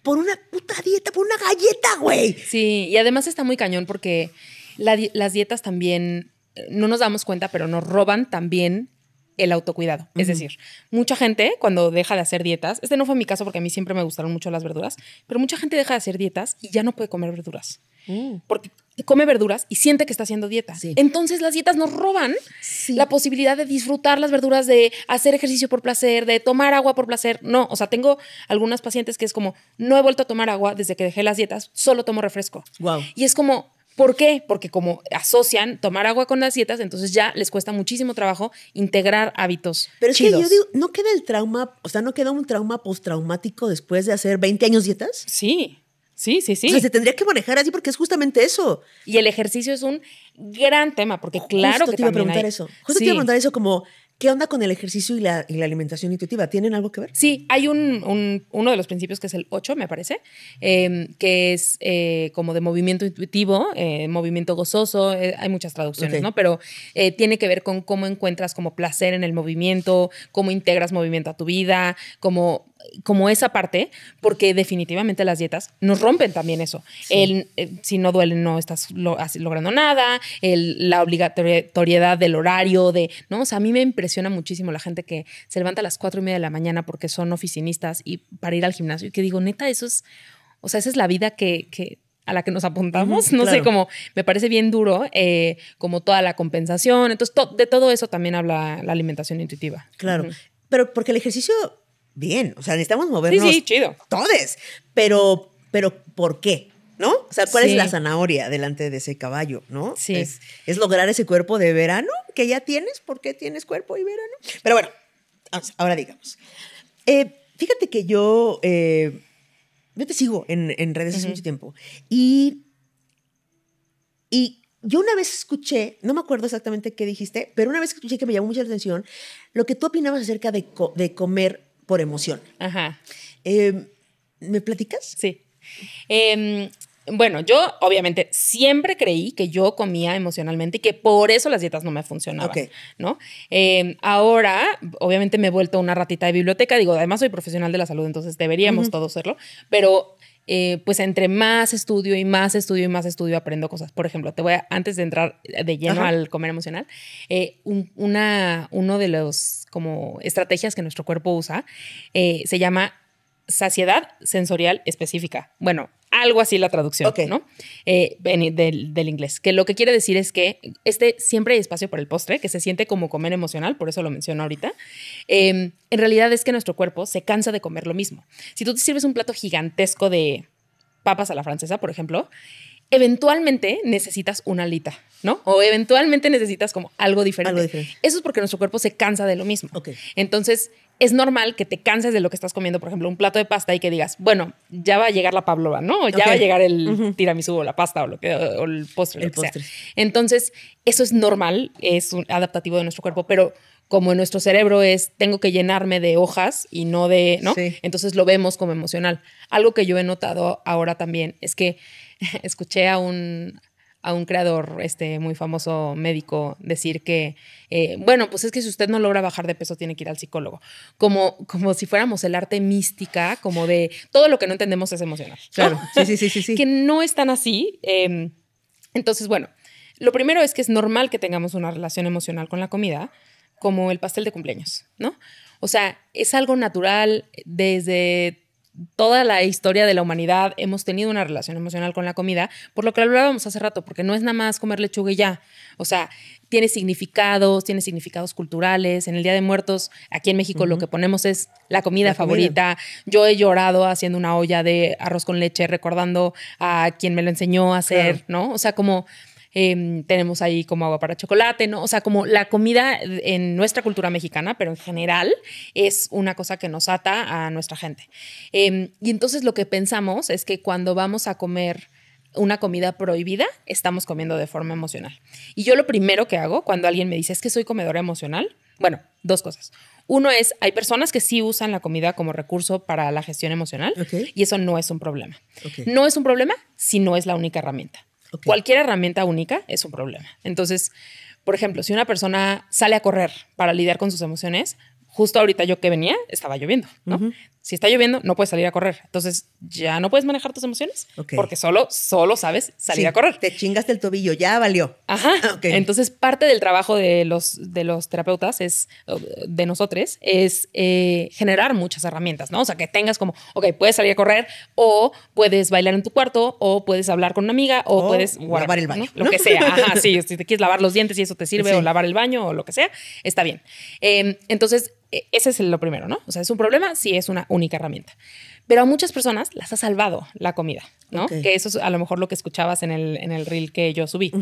por una puta dieta, por una galleta, güey. Sí, y además está muy cañón porque las dietas también, no nos damos cuenta, pero nos roban también el autocuidado. Es decir, mucha gente cuando deja de hacer dietas, no fue mi caso porque a mí siempre me gustaron mucho las verduras, pero mucha gente deja de hacer dietas y ya no puede comer verduras. Porque come verduras y siente que está haciendo dieta. Sí. Entonces las dietas nos roban la posibilidad de disfrutar las verduras, de hacer ejercicio por placer, de tomar agua por placer. No, o sea, tengo algunas pacientes que es como, no he vuelto a tomar agua desde que dejé las dietas, solo tomo refresco. Wow. Y es como, ¿por qué? Porque como asocian tomar agua con las dietas, entonces ya les cuesta muchísimo trabajo integrar hábitos Pero es chidos. Que yo digo, ¿no queda el trauma, o sea, no queda un trauma postraumático después de hacer 20 años dietas? Sí. Sí. O sea, se tendría que manejar así porque es justamente eso. Y el ejercicio es un gran tema, porque claro que te iba a también preguntar eso. Justo te iba a preguntar eso como, ¿qué onda con el ejercicio y la alimentación intuitiva? ¿Tienen algo que ver? Sí, hay uno de los principios que es el 8, me parece, que es como de movimiento intuitivo, movimiento gozoso, hay muchas traducciones, ¿no? Pero tiene que ver con cómo encuentras como placer en el movimiento, cómo integras movimiento a tu vida, como esa parte, porque definitivamente las dietas nos rompen también eso. Sí. Si no duele, no estás logrando nada, la obligatoriedad del horario, ¿no? O sea, a mí me impresiona muchísimo la gente que se levanta a las 4:30 de la mañana porque son oficinistas y para ir al gimnasio, y que digo, neta, eso es, o sea, esa es la vida a la que nos apuntamos. No sé, como me parece bien duro, como toda la compensación. Entonces, de todo eso también habla la alimentación intuitiva. Claro, pero porque el ejercicio... Bien, o sea, necesitamos movernos. Sí, chido. Todes. Pero ¿por qué? ¿No? O sea, ¿cuál es la zanahoria delante de ese caballo? ¿No? Sí. Es lograr ese cuerpo de verano que ya tienes. ¿Por qué tienes cuerpo y verano? Pero bueno, ahora digamos. Fíjate que yo te sigo en redes hace mucho tiempo. Y yo una vez escuché, no me acuerdo exactamente qué dijiste, pero una vez escuché que me llamó mucho la atención lo que tú opinabas acerca de comer por emoción. Ajá. ¿Me platicas? Sí. Bueno, yo obviamente siempre creí que yo comía emocionalmente y que por eso las dietas no me funcionaban, ¿no? Ahora, obviamente me he vuelto una ratita de biblioteca. Digo, además soy profesional de la salud, entonces deberíamos todos serlo. Pero pues entre más estudio y más estudio y más estudio aprendo cosas. Por ejemplo, antes de entrar de lleno al comer emocional, uno de los como estrategias que nuestro cuerpo usa se llama saciedad sensorial específica. Bueno, algo así la traducción, ¿no? Del inglés. Que lo que quiere decir es que siempre hay espacio para el postre, que se siente como comer emocional, por eso lo menciono ahorita. En realidad es que nuestro cuerpo se cansa de comer lo mismo. Si tú te sirves un plato gigantesco de papas a la francesa, por ejemplo, eventualmente necesitas una alita, ¿no? O eventualmente necesitas como algo diferente. Eso es porque nuestro cuerpo se cansa de lo mismo. Entonces, es normal que te canses de lo que estás comiendo, por ejemplo, un plato de pasta y que digas, bueno, ya va a llegar la pavlova, ¿no? O ya va a llegar el tiramisú o la pasta o el postre, lo que sea. Entonces, eso es normal, es un adaptativo de nuestro cuerpo, pero como en nuestro cerebro tengo que llenarme de hojas y no de, ¿no? Sí. Entonces lo vemos como emocional. Algo que yo he notado ahora también es que escuché a un creador muy famoso médico decir que, bueno, pues es que si usted no logra bajar de peso tiene que ir al psicólogo. Como si fuéramos el arte mística, como de todo lo que no entendemos es emocional. Claro, sí. Que no es tan así. Entonces, bueno, lo primero es que es normal que tengamos una relación emocional con la comida, como el pastel de cumpleaños, ¿no? O sea, es algo natural. Desde toda la historia de la humanidad hemos tenido una relación emocional con la comida, por lo que hablábamos hace rato, porque no es nada más comer lechuga y ya. O sea, tiene significados culturales. En el Día de Muertos, aquí en México, lo que ponemos es la comida favorita. Yo he llorado haciendo una olla de arroz con leche, recordando a quien me lo enseñó a hacer, ¿no? O sea, como... tenemos ahí como agua para chocolate, ¿no? O sea, como la comida en nuestra cultura mexicana, pero en general es una cosa que nos ata a nuestra gente. Y entonces lo que pensamos es que cuando vamos a comer una comida prohibida, estamos comiendo de forma emocional. Y yo lo primero que hago cuando alguien me dice es que soy comedora emocional, bueno, dos cosas. Uno es, hay personas que sí usan la comida como recurso para la gestión emocional y eso no es un problema. No es un problema si no es la única herramienta. Cualquier herramienta única es un problema. Entonces, por ejemplo, si una persona sale a correr para lidiar con sus emociones, justo ahorita yo que venía, estaba lloviendo, ¿no? Si está lloviendo, no puedes salir a correr. Entonces, ya no puedes manejar tus emociones porque solo sabes salir a correr. Te chingaste el tobillo, ya valió. Ajá. Entonces, parte del trabajo de los terapeutas de nosotros es generar muchas herramientas, ¿no? O sea, que tengas como, puedes salir a correr o puedes bailar en tu cuarto o puedes hablar con una amiga o puedes lavar el baño, ¿no? Lo que sea. Ajá, sí. Si te quieres lavar los dientes y eso te sirve o lavar el baño o lo que sea, está bien. Entonces, ese es lo primero, ¿no? O sea, es un problema si es una única herramienta. Pero a muchas personas las ha salvado la comida, ¿no? Que eso es a lo mejor lo que escuchabas en el reel que yo subí.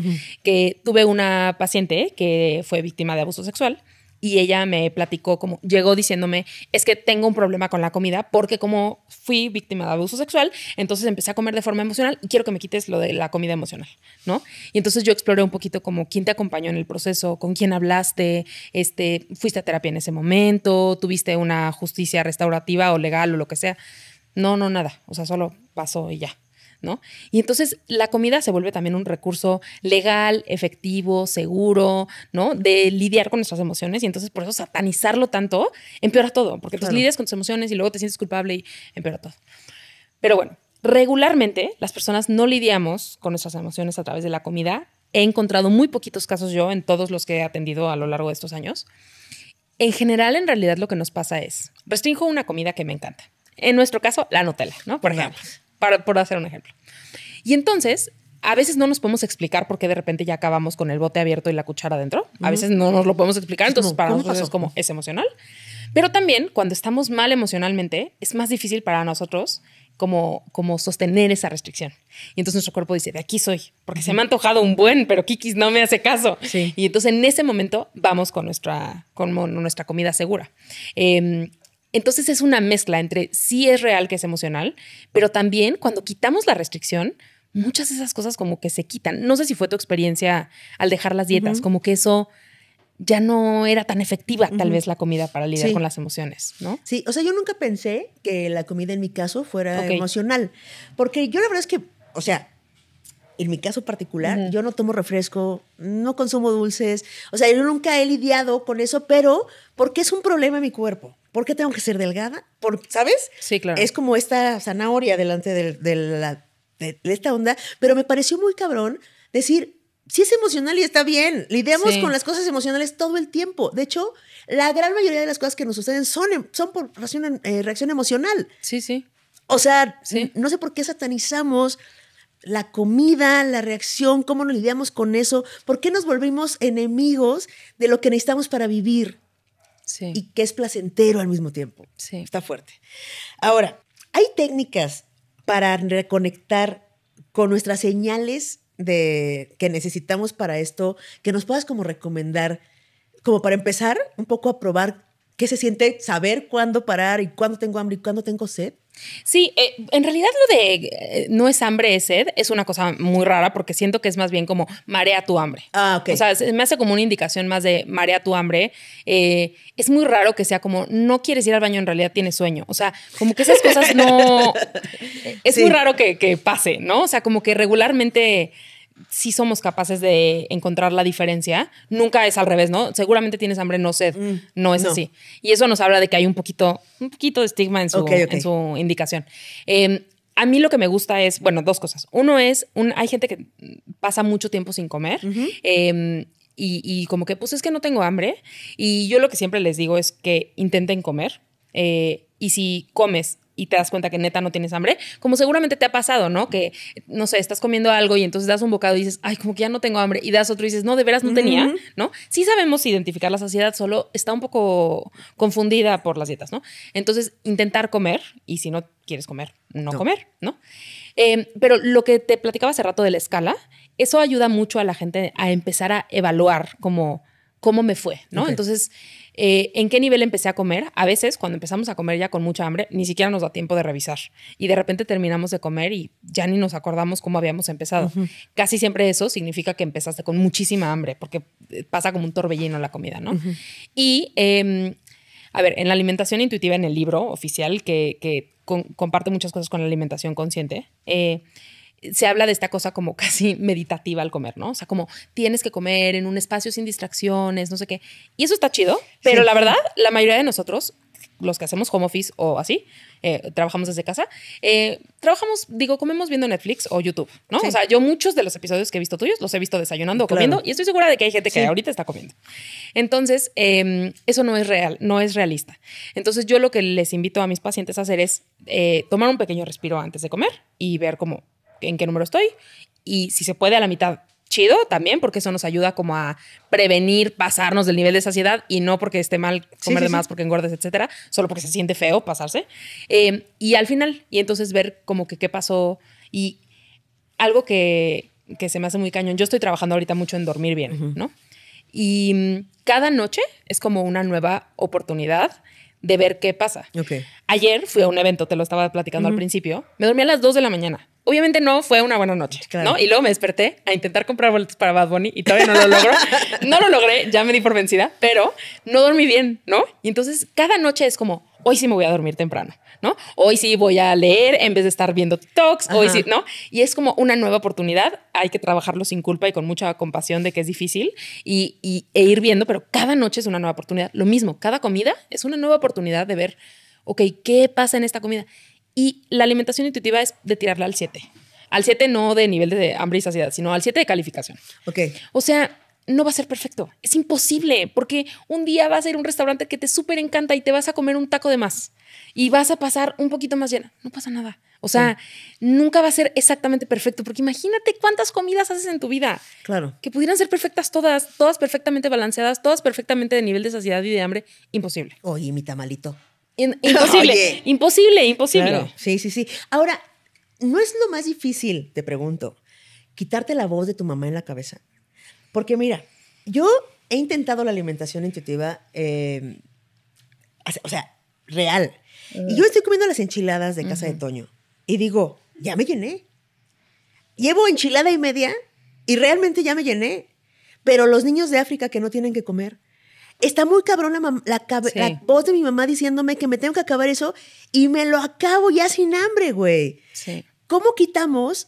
Que tuve una paciente que fue víctima de abuso sexual y ella me platicó como, llegó diciéndome, es que tengo un problema con la comida porque como fui víctima de abuso sexual, entonces empecé a comer de forma emocional y quiero que me quites lo de la comida emocional, ¿no? Y entonces yo exploré un poquito como quién te acompañó en el proceso, con quién hablaste, fuiste a terapia en ese momento, tuviste una justicia restaurativa o legal o lo que sea. No, nada. O sea, solo pasó y ya, ¿no? Y entonces la comida se vuelve también un recurso legal, efectivo, seguro, ¿no? De lidiar con nuestras emociones y entonces por eso satanizarlo tanto empeora todo, porque entonces lidias con tus emociones y luego te sientes culpable y empeora todo. Pero bueno, regularmente las personas no lidiamos con nuestras emociones a través de la comida. He encontrado muy poquitos casos yo en todos los que he atendido a lo largo de estos años. En general, en realidad lo que nos pasa es, restringo una comida que me encanta. En nuestro caso, la Nutella, ¿no? Por ejemplo, por hacer un ejemplo. Y entonces, a veces no nos podemos explicar por qué de repente ya acabamos con el bote abierto y la cuchara adentro. A veces no nos lo podemos explicar, entonces para nosotros es como, es emocional. Pero también, cuando estamos mal emocionalmente, es más difícil para nosotros como sostener esa restricción. Y entonces nuestro cuerpo dice, de aquí soy, porque se me ha antojado un buen, pero Kikis no me hace caso. Sí. Y entonces en ese momento vamos con nuestra comida segura. Entonces es una mezcla entre sí es real que es emocional, pero también cuando quitamos la restricción, muchas de esas cosas como que se quitan. No sé si fue tu experiencia al dejar las dietas, como que eso ya no era tan efectiva tal vez la comida para lidiar con las emociones, ¿no? Sí, o sea, yo nunca pensé que la comida en mi caso fuera emocional, porque yo la verdad es que, o sea, en mi caso particular, yo no tomo refresco, no consumo dulces, o sea, yo nunca he lidiado con eso, pero porque es un problema en mi cuerpo. ¿Por qué tengo que ser delgada? ¿Sabes? Sí, claro. Es como esta zanahoria delante de esta onda, pero me pareció muy cabrón decir, sí es emocional y está bien, lidiamos con las cosas emocionales todo el tiempo. De hecho, la gran mayoría de las cosas que nos suceden son por reacción emocional. Sí. O sea, no sé por qué satanizamos la comida, la reacción, cómo nos lidiamos con eso, por qué nos volvimos enemigos de lo que necesitamos para vivir y que es placentero al mismo tiempo. Sí. Está fuerte. Ahora, hay técnicas para reconectar con nuestras señales que necesitamos para esto, que nos puedas como recomendar, como para empezar un poco a probar qué se siente saber cuándo parar y cuándo tengo hambre y cuándo tengo sed. Sí, en realidad lo de no es hambre, es sed, es una cosa muy rara porque siento que es más bien como marea tu hambre. Ok. O sea, me hace como una indicación más de marea tu hambre. Es muy raro que sea como no quieres ir al baño, en realidad tienes sueño. O sea, como que esas cosas no... Es muy raro que pase, ¿no? O sea, como que regularmente... sí somos capaces de encontrar la diferencia. Nunca es al revés, ¿no? Seguramente tienes hambre, no sed. No es así. Y eso nos habla de que hay un poquito de estigma en su indicación. A mí lo que me gusta es, bueno, dos cosas. Uno es, hay gente que pasa mucho tiempo sin comer y como que, pues es que no tengo hambre. Y yo lo que siempre les digo es que intenten comer. Y si comes y te das cuenta que neta no tienes hambre, como seguramente te ha pasado, ¿no? Que, no sé, estás comiendo algo y entonces das un bocado y dices, ay, como que ya no tengo hambre, y das otro y dices, no, de veras no tenía, ¿no? Sí sabemos identificar la saciedad, solo está un poco confundida por las dietas, ¿no? Entonces, intentar comer, y si no quieres comer, no comer, ¿no? Pero lo que te platicaba hace rato de la escala, eso ayuda mucho a la gente a empezar a evaluar cómo me fue, ¿no? Entonces, ¿en qué nivel empecé a comer? A veces, cuando empezamos a comer ya con mucha hambre, ni siquiera nos da tiempo de revisar. Y de repente terminamos de comer y ya ni nos acordamos cómo habíamos empezado. Casi siempre eso significa que empezaste con muchísima hambre, porque pasa como un torbellino la comida, ¿no? Y, a ver, en la alimentación intuitiva, en el libro oficial, que comparte muchas cosas con la alimentación consciente, se habla de esta cosa como casi meditativa al comer, ¿no? O sea, como tienes que comer en un espacio sin distracciones, no sé qué. Y eso está chido, pero la verdad, la mayoría de nosotros, los que hacemos home office o así, trabajamos desde casa, comemos viendo Netflix o YouTube, ¿no? O sea, yo muchos de los episodios que he visto tuyos los he visto desayunando o comiendo y estoy segura de que hay gente que ahorita está comiendo. Entonces, eso no es real, no es realista. Entonces, yo lo que les invito a mis pacientes a hacer es tomar un pequeño respiro antes de comer y ver cómo en qué número estoy y si se puede a la mitad, chido también, porque eso nos ayuda como a prevenir pasarnos del nivel de saciedad y no porque esté mal comer de más porque engordes, etcétera, solo porque se siente feo pasarse. Y al final, y entonces ver como que qué pasó y algo que se me hace muy cañón. Yo estoy trabajando ahorita mucho en dormir bien, ¿no? Y cada noche es como una nueva oportunidad de ver qué pasa. Ayer fui a un evento, te lo estaba platicando al principio, me dormí a las 2 de la mañana. Obviamente no fue una buena noche, ¿no? Y luego me desperté a intentar comprar boletos para Bad Bunny y todavía no lo logro. No lo logré, ya me di por vencida, pero no dormí bien, ¿no? Y entonces cada noche es como, hoy sí me voy a dormir temprano, ¿no? Hoy sí voy a leer en vez de estar viendo TikToks, hoy sí, ¿no? Y es como una nueva oportunidad, hay que trabajarlo sin culpa y con mucha compasión de que es difícil e ir viendo, pero cada noche es una nueva oportunidad. Lo mismo, cada comida es una nueva oportunidad de ver, ok, ¿qué pasa en esta comida? Y la alimentación intuitiva es de tirarla al 7. Al 7 no de nivel de hambre y saciedad, sino al 7 de calificación. O sea, no va a ser perfecto. Es imposible, porque un día vas a ir a un restaurante que te súper encanta y te vas a comer un taco de más y vas a pasar un poquito más llena. No pasa nada. O sea, nunca va a ser exactamente perfecto, porque imagínate cuántas comidas haces en tu vida. Que pudieran ser perfectas todas perfectamente balanceadas, todas perfectamente de nivel de saciedad y de hambre. Imposible. Oye, mi tamalito. Imposible. Oye. Imposible. Claro. Sí. Ahora, ¿no es lo más difícil, te pregunto, quitarte la voz de tu mamá en la cabeza? Porque mira, yo he intentado la alimentación intuitiva, o sea, real. Y yo estoy comiendo las enchiladas de casa de Toño. Y digo, ya me llené. Llevo enchilada y media y realmente ya me llené. Pero los niños de África que no tienen que comer, está muy cabrón la voz de mi mamá diciéndome que me tengo que acabar eso y me lo acabo ya sin hambre, güey. ¿Cómo quitamos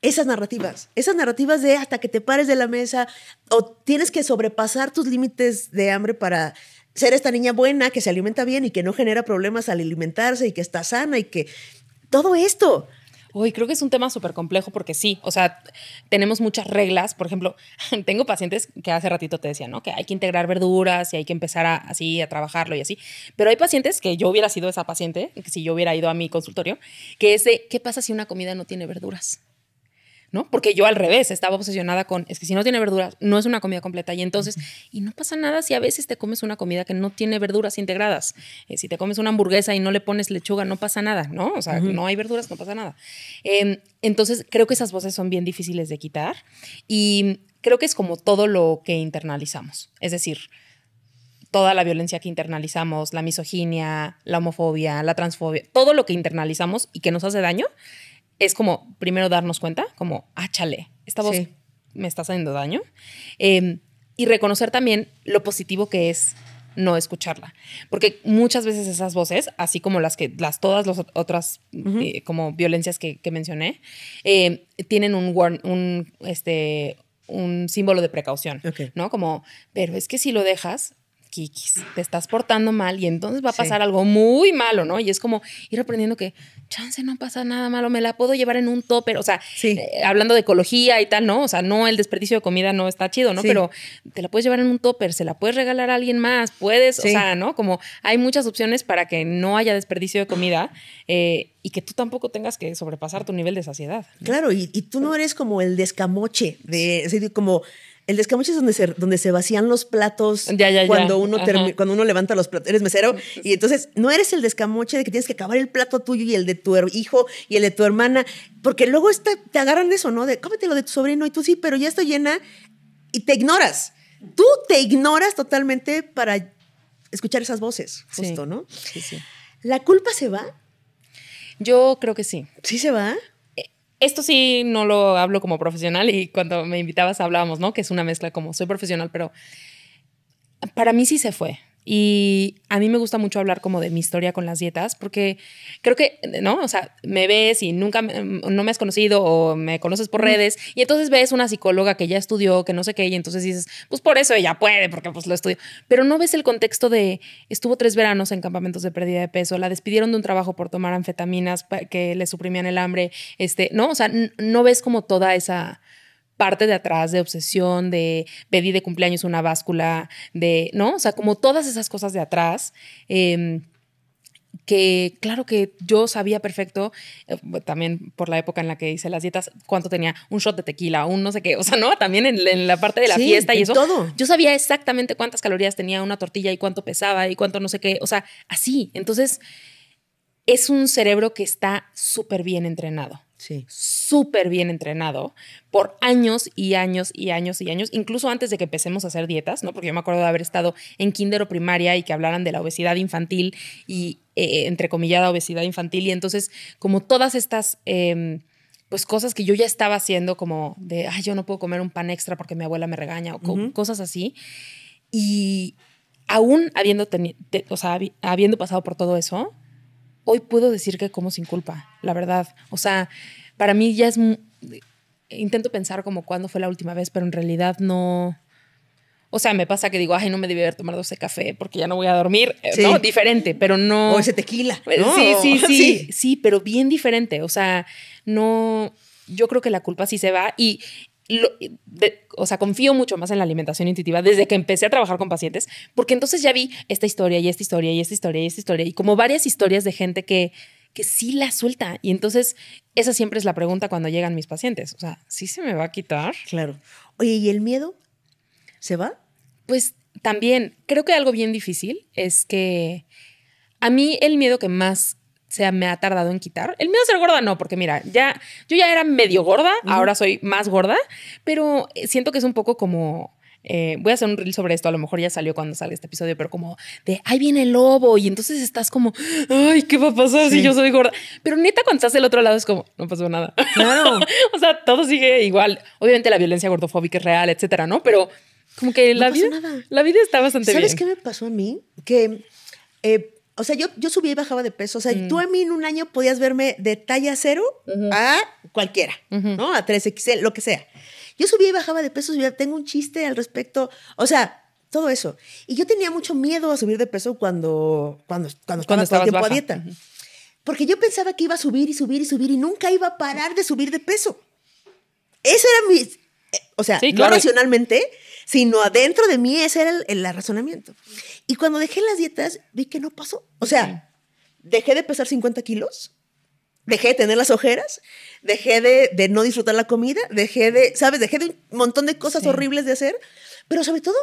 esas narrativas? Esas narrativas de hasta que te pares de la mesa o tienes que sobrepasar tus límites de hambre para ser esta niña buena que se alimenta bien y que no genera problemas al alimentarse y que está sana y que todo esto. Uy, creo que es un tema súper complejo porque sí, o sea, tenemos muchas reglas. Por ejemplo, tengo pacientes que hace ratito te decía, ¿no? Que hay que integrar verduras y hay que empezar así a trabajarlo y así. Pero hay pacientes que yo hubiera sido esa paciente, que si yo hubiera ido a mi consultorio, que es de, ¿qué pasa si una comida no tiene verduras? ¿No? Porque yo al revés estaba obsesionada con, es que si no tiene verduras, no es una comida completa. Y entonces, y no pasa nada si a veces te comes una comida que no tiene verduras integradas. Si te comes una hamburguesa y no le pones lechuga, no pasa nada, ¿no? O sea, no hay verduras, no pasa nada. Entonces, creo que esas voces son bien difíciles de quitar. Y creo que es como todo lo que internalizamos. Es decir, toda la violencia que internalizamos, la misoginia, la homofobia, la transfobia, todo lo que internalizamos y que nos hace daño, es como primero darnos cuenta, como, chale, esta voz me está haciendo daño. Y reconocer también lo positivo que es no escucharla. Porque muchas veces esas voces, así como todas las otras como violencias que mencioné, tienen un símbolo de precaución, ¿no? Como, pero es que si lo dejas, Kikis, te estás portando mal y entonces va a pasar algo muy malo, ¿no? Y es como ir aprendiendo que chance no pasa nada malo, me la puedo llevar en un tupper, o sea, hablando de ecología y tal, ¿no? O sea, no, el desperdicio de comida no está chido, ¿no? Pero te la puedes llevar en un tupper, se la puedes regalar a alguien más, puedes, o sea, ¿no? Como hay muchas opciones para que no haya desperdicio de comida y que tú tampoco tengas que sobrepasar tu nivel de saciedad, ¿no? Claro, y tú no eres como el descamoche, es decir, como... El descamoche es donde se vacían los platos cuando uno levanta los platos. Eres mesero y entonces no eres el descamoche de que tienes que acabar el plato tuyo y el de tu hijo y el de tu hermana, porque luego te agarran eso, ¿no? De cómete lo de tu sobrino y tú sí, pero ya estoy llena y te ignoras. Tú te ignoras totalmente para escuchar esas voces, justo, ¿no? Sí. ¿La culpa se va? Yo creo que sí. ¿Sí se va? Esto sí no lo hablo como profesional y cuando me invitabas hablábamos, ¿no? Que es una mezcla como soy profesional, pero para mí sí se fue. Y a mí me gusta mucho hablar como de mi historia con las dietas porque creo que, ¿no? O sea, me ves y nunca no me has conocido o me conoces por redes y entonces ves una psicóloga que ya estudió, que no sé qué, y entonces dices, pues por eso ella puede, porque pues lo estudió. Pero no ves el contexto de, estuvo 3 veranos en campamentos de pérdida de peso, la despidieron de un trabajo por tomar anfetaminas que le suprimían el hambre, ¿no? O sea, no ves como toda esa parte de atrás de obsesión, de pedí de cumpleaños una báscula, ¿no? O sea, como todas esas cosas de atrás, que claro que yo sabía perfecto, también por la época en la que hice las dietas, cuánto tenía un shot de tequila, un no sé qué, o sea, ¿no? También en la parte de la fiesta y eso. Todo. Yo sabía exactamente cuántas calorías tenía una tortilla y cuánto pesaba y cuánto no sé qué, o sea, así. Entonces, es un cerebro que está súper bien entrenado. Sí. Súper bien entrenado por años y años y años y años, incluso antes de que empecemos a hacer dietas, ¿no? Porque yo me acuerdo de haber estado en kinder o primaria y que hablaran de la obesidad infantil y entrecomillada obesidad infantil y entonces como todas estas pues cosas que yo ya estaba haciendo como de, yo no puedo comer un pan extra porque mi abuela me regaña o cosas así y aún habiendo pasado por todo eso, hoy puedo decir que como sin culpa, la verdad. O sea, para mí ya es... Intento pensar como cuándo fue la última vez, pero en realidad no... O sea, me pasa que digo, no me debí haber tomado ese café porque ya no voy a dormir. ¿No? Diferente, pero no... O ese tequila, ¿no? Sí, pero bien diferente. O sea, no... Yo creo que la culpa sí se va y... o sea, confío mucho más en la alimentación intuitiva desde que empecé a trabajar con pacientes, porque entonces ya vi esta historia y esta historia y esta historia y esta historia y como varias historias de gente que sí la suelta. Y entonces esa siempre es la pregunta cuando llegan mis pacientes. O sea, ¿sí se me va a quitar? Claro. Oye, ¿y el miedo se va? Pues también creo que algo bien difícil es que a mí el miedo que más me ha tardado en quitar. El miedo a ser gorda no, porque mira, yo ya era medio gorda, ahora soy más gorda, pero siento que es un poco como... voy a hacer un reel sobre esto, a lo mejor ya salió cuando salga este episodio, pero como de, ahí viene el lobo, y entonces estás como, ay, ¿qué va a pasar si yo soy gorda? Pero neta, cuando estás del otro lado es como, no pasó nada. Claro. O sea, todo sigue igual. Obviamente la violencia gordofóbica es real, etcétera, ¿no? Pero como que la vida está bastante bien. ¿Sabes qué me pasó a mí? Que... o sea, yo subía y bajaba de peso. O sea, tú a mí en un año podías verme de talla 0 a cualquiera, ¿no? A 3XL, lo que sea. Yo subía y bajaba de peso, tengo un chiste al respecto. O sea, todo eso. Y yo tenía mucho miedo a subir de peso cuando estaba todo el tiempo a dieta. Porque yo pensaba que iba a subir y subir y subir y nunca iba a parar de subir de peso. Ese era mi... O sea, sí, claro, no racionalmente, sino adentro de mí ese era el razonamiento. Y cuando dejé las dietas, vi que no pasó. O sea, dejé de pesar 50 kilos, dejé de tener las ojeras, dejé de no disfrutar la comida, dejé de un montón de cosas horribles de hacer, pero sobre todo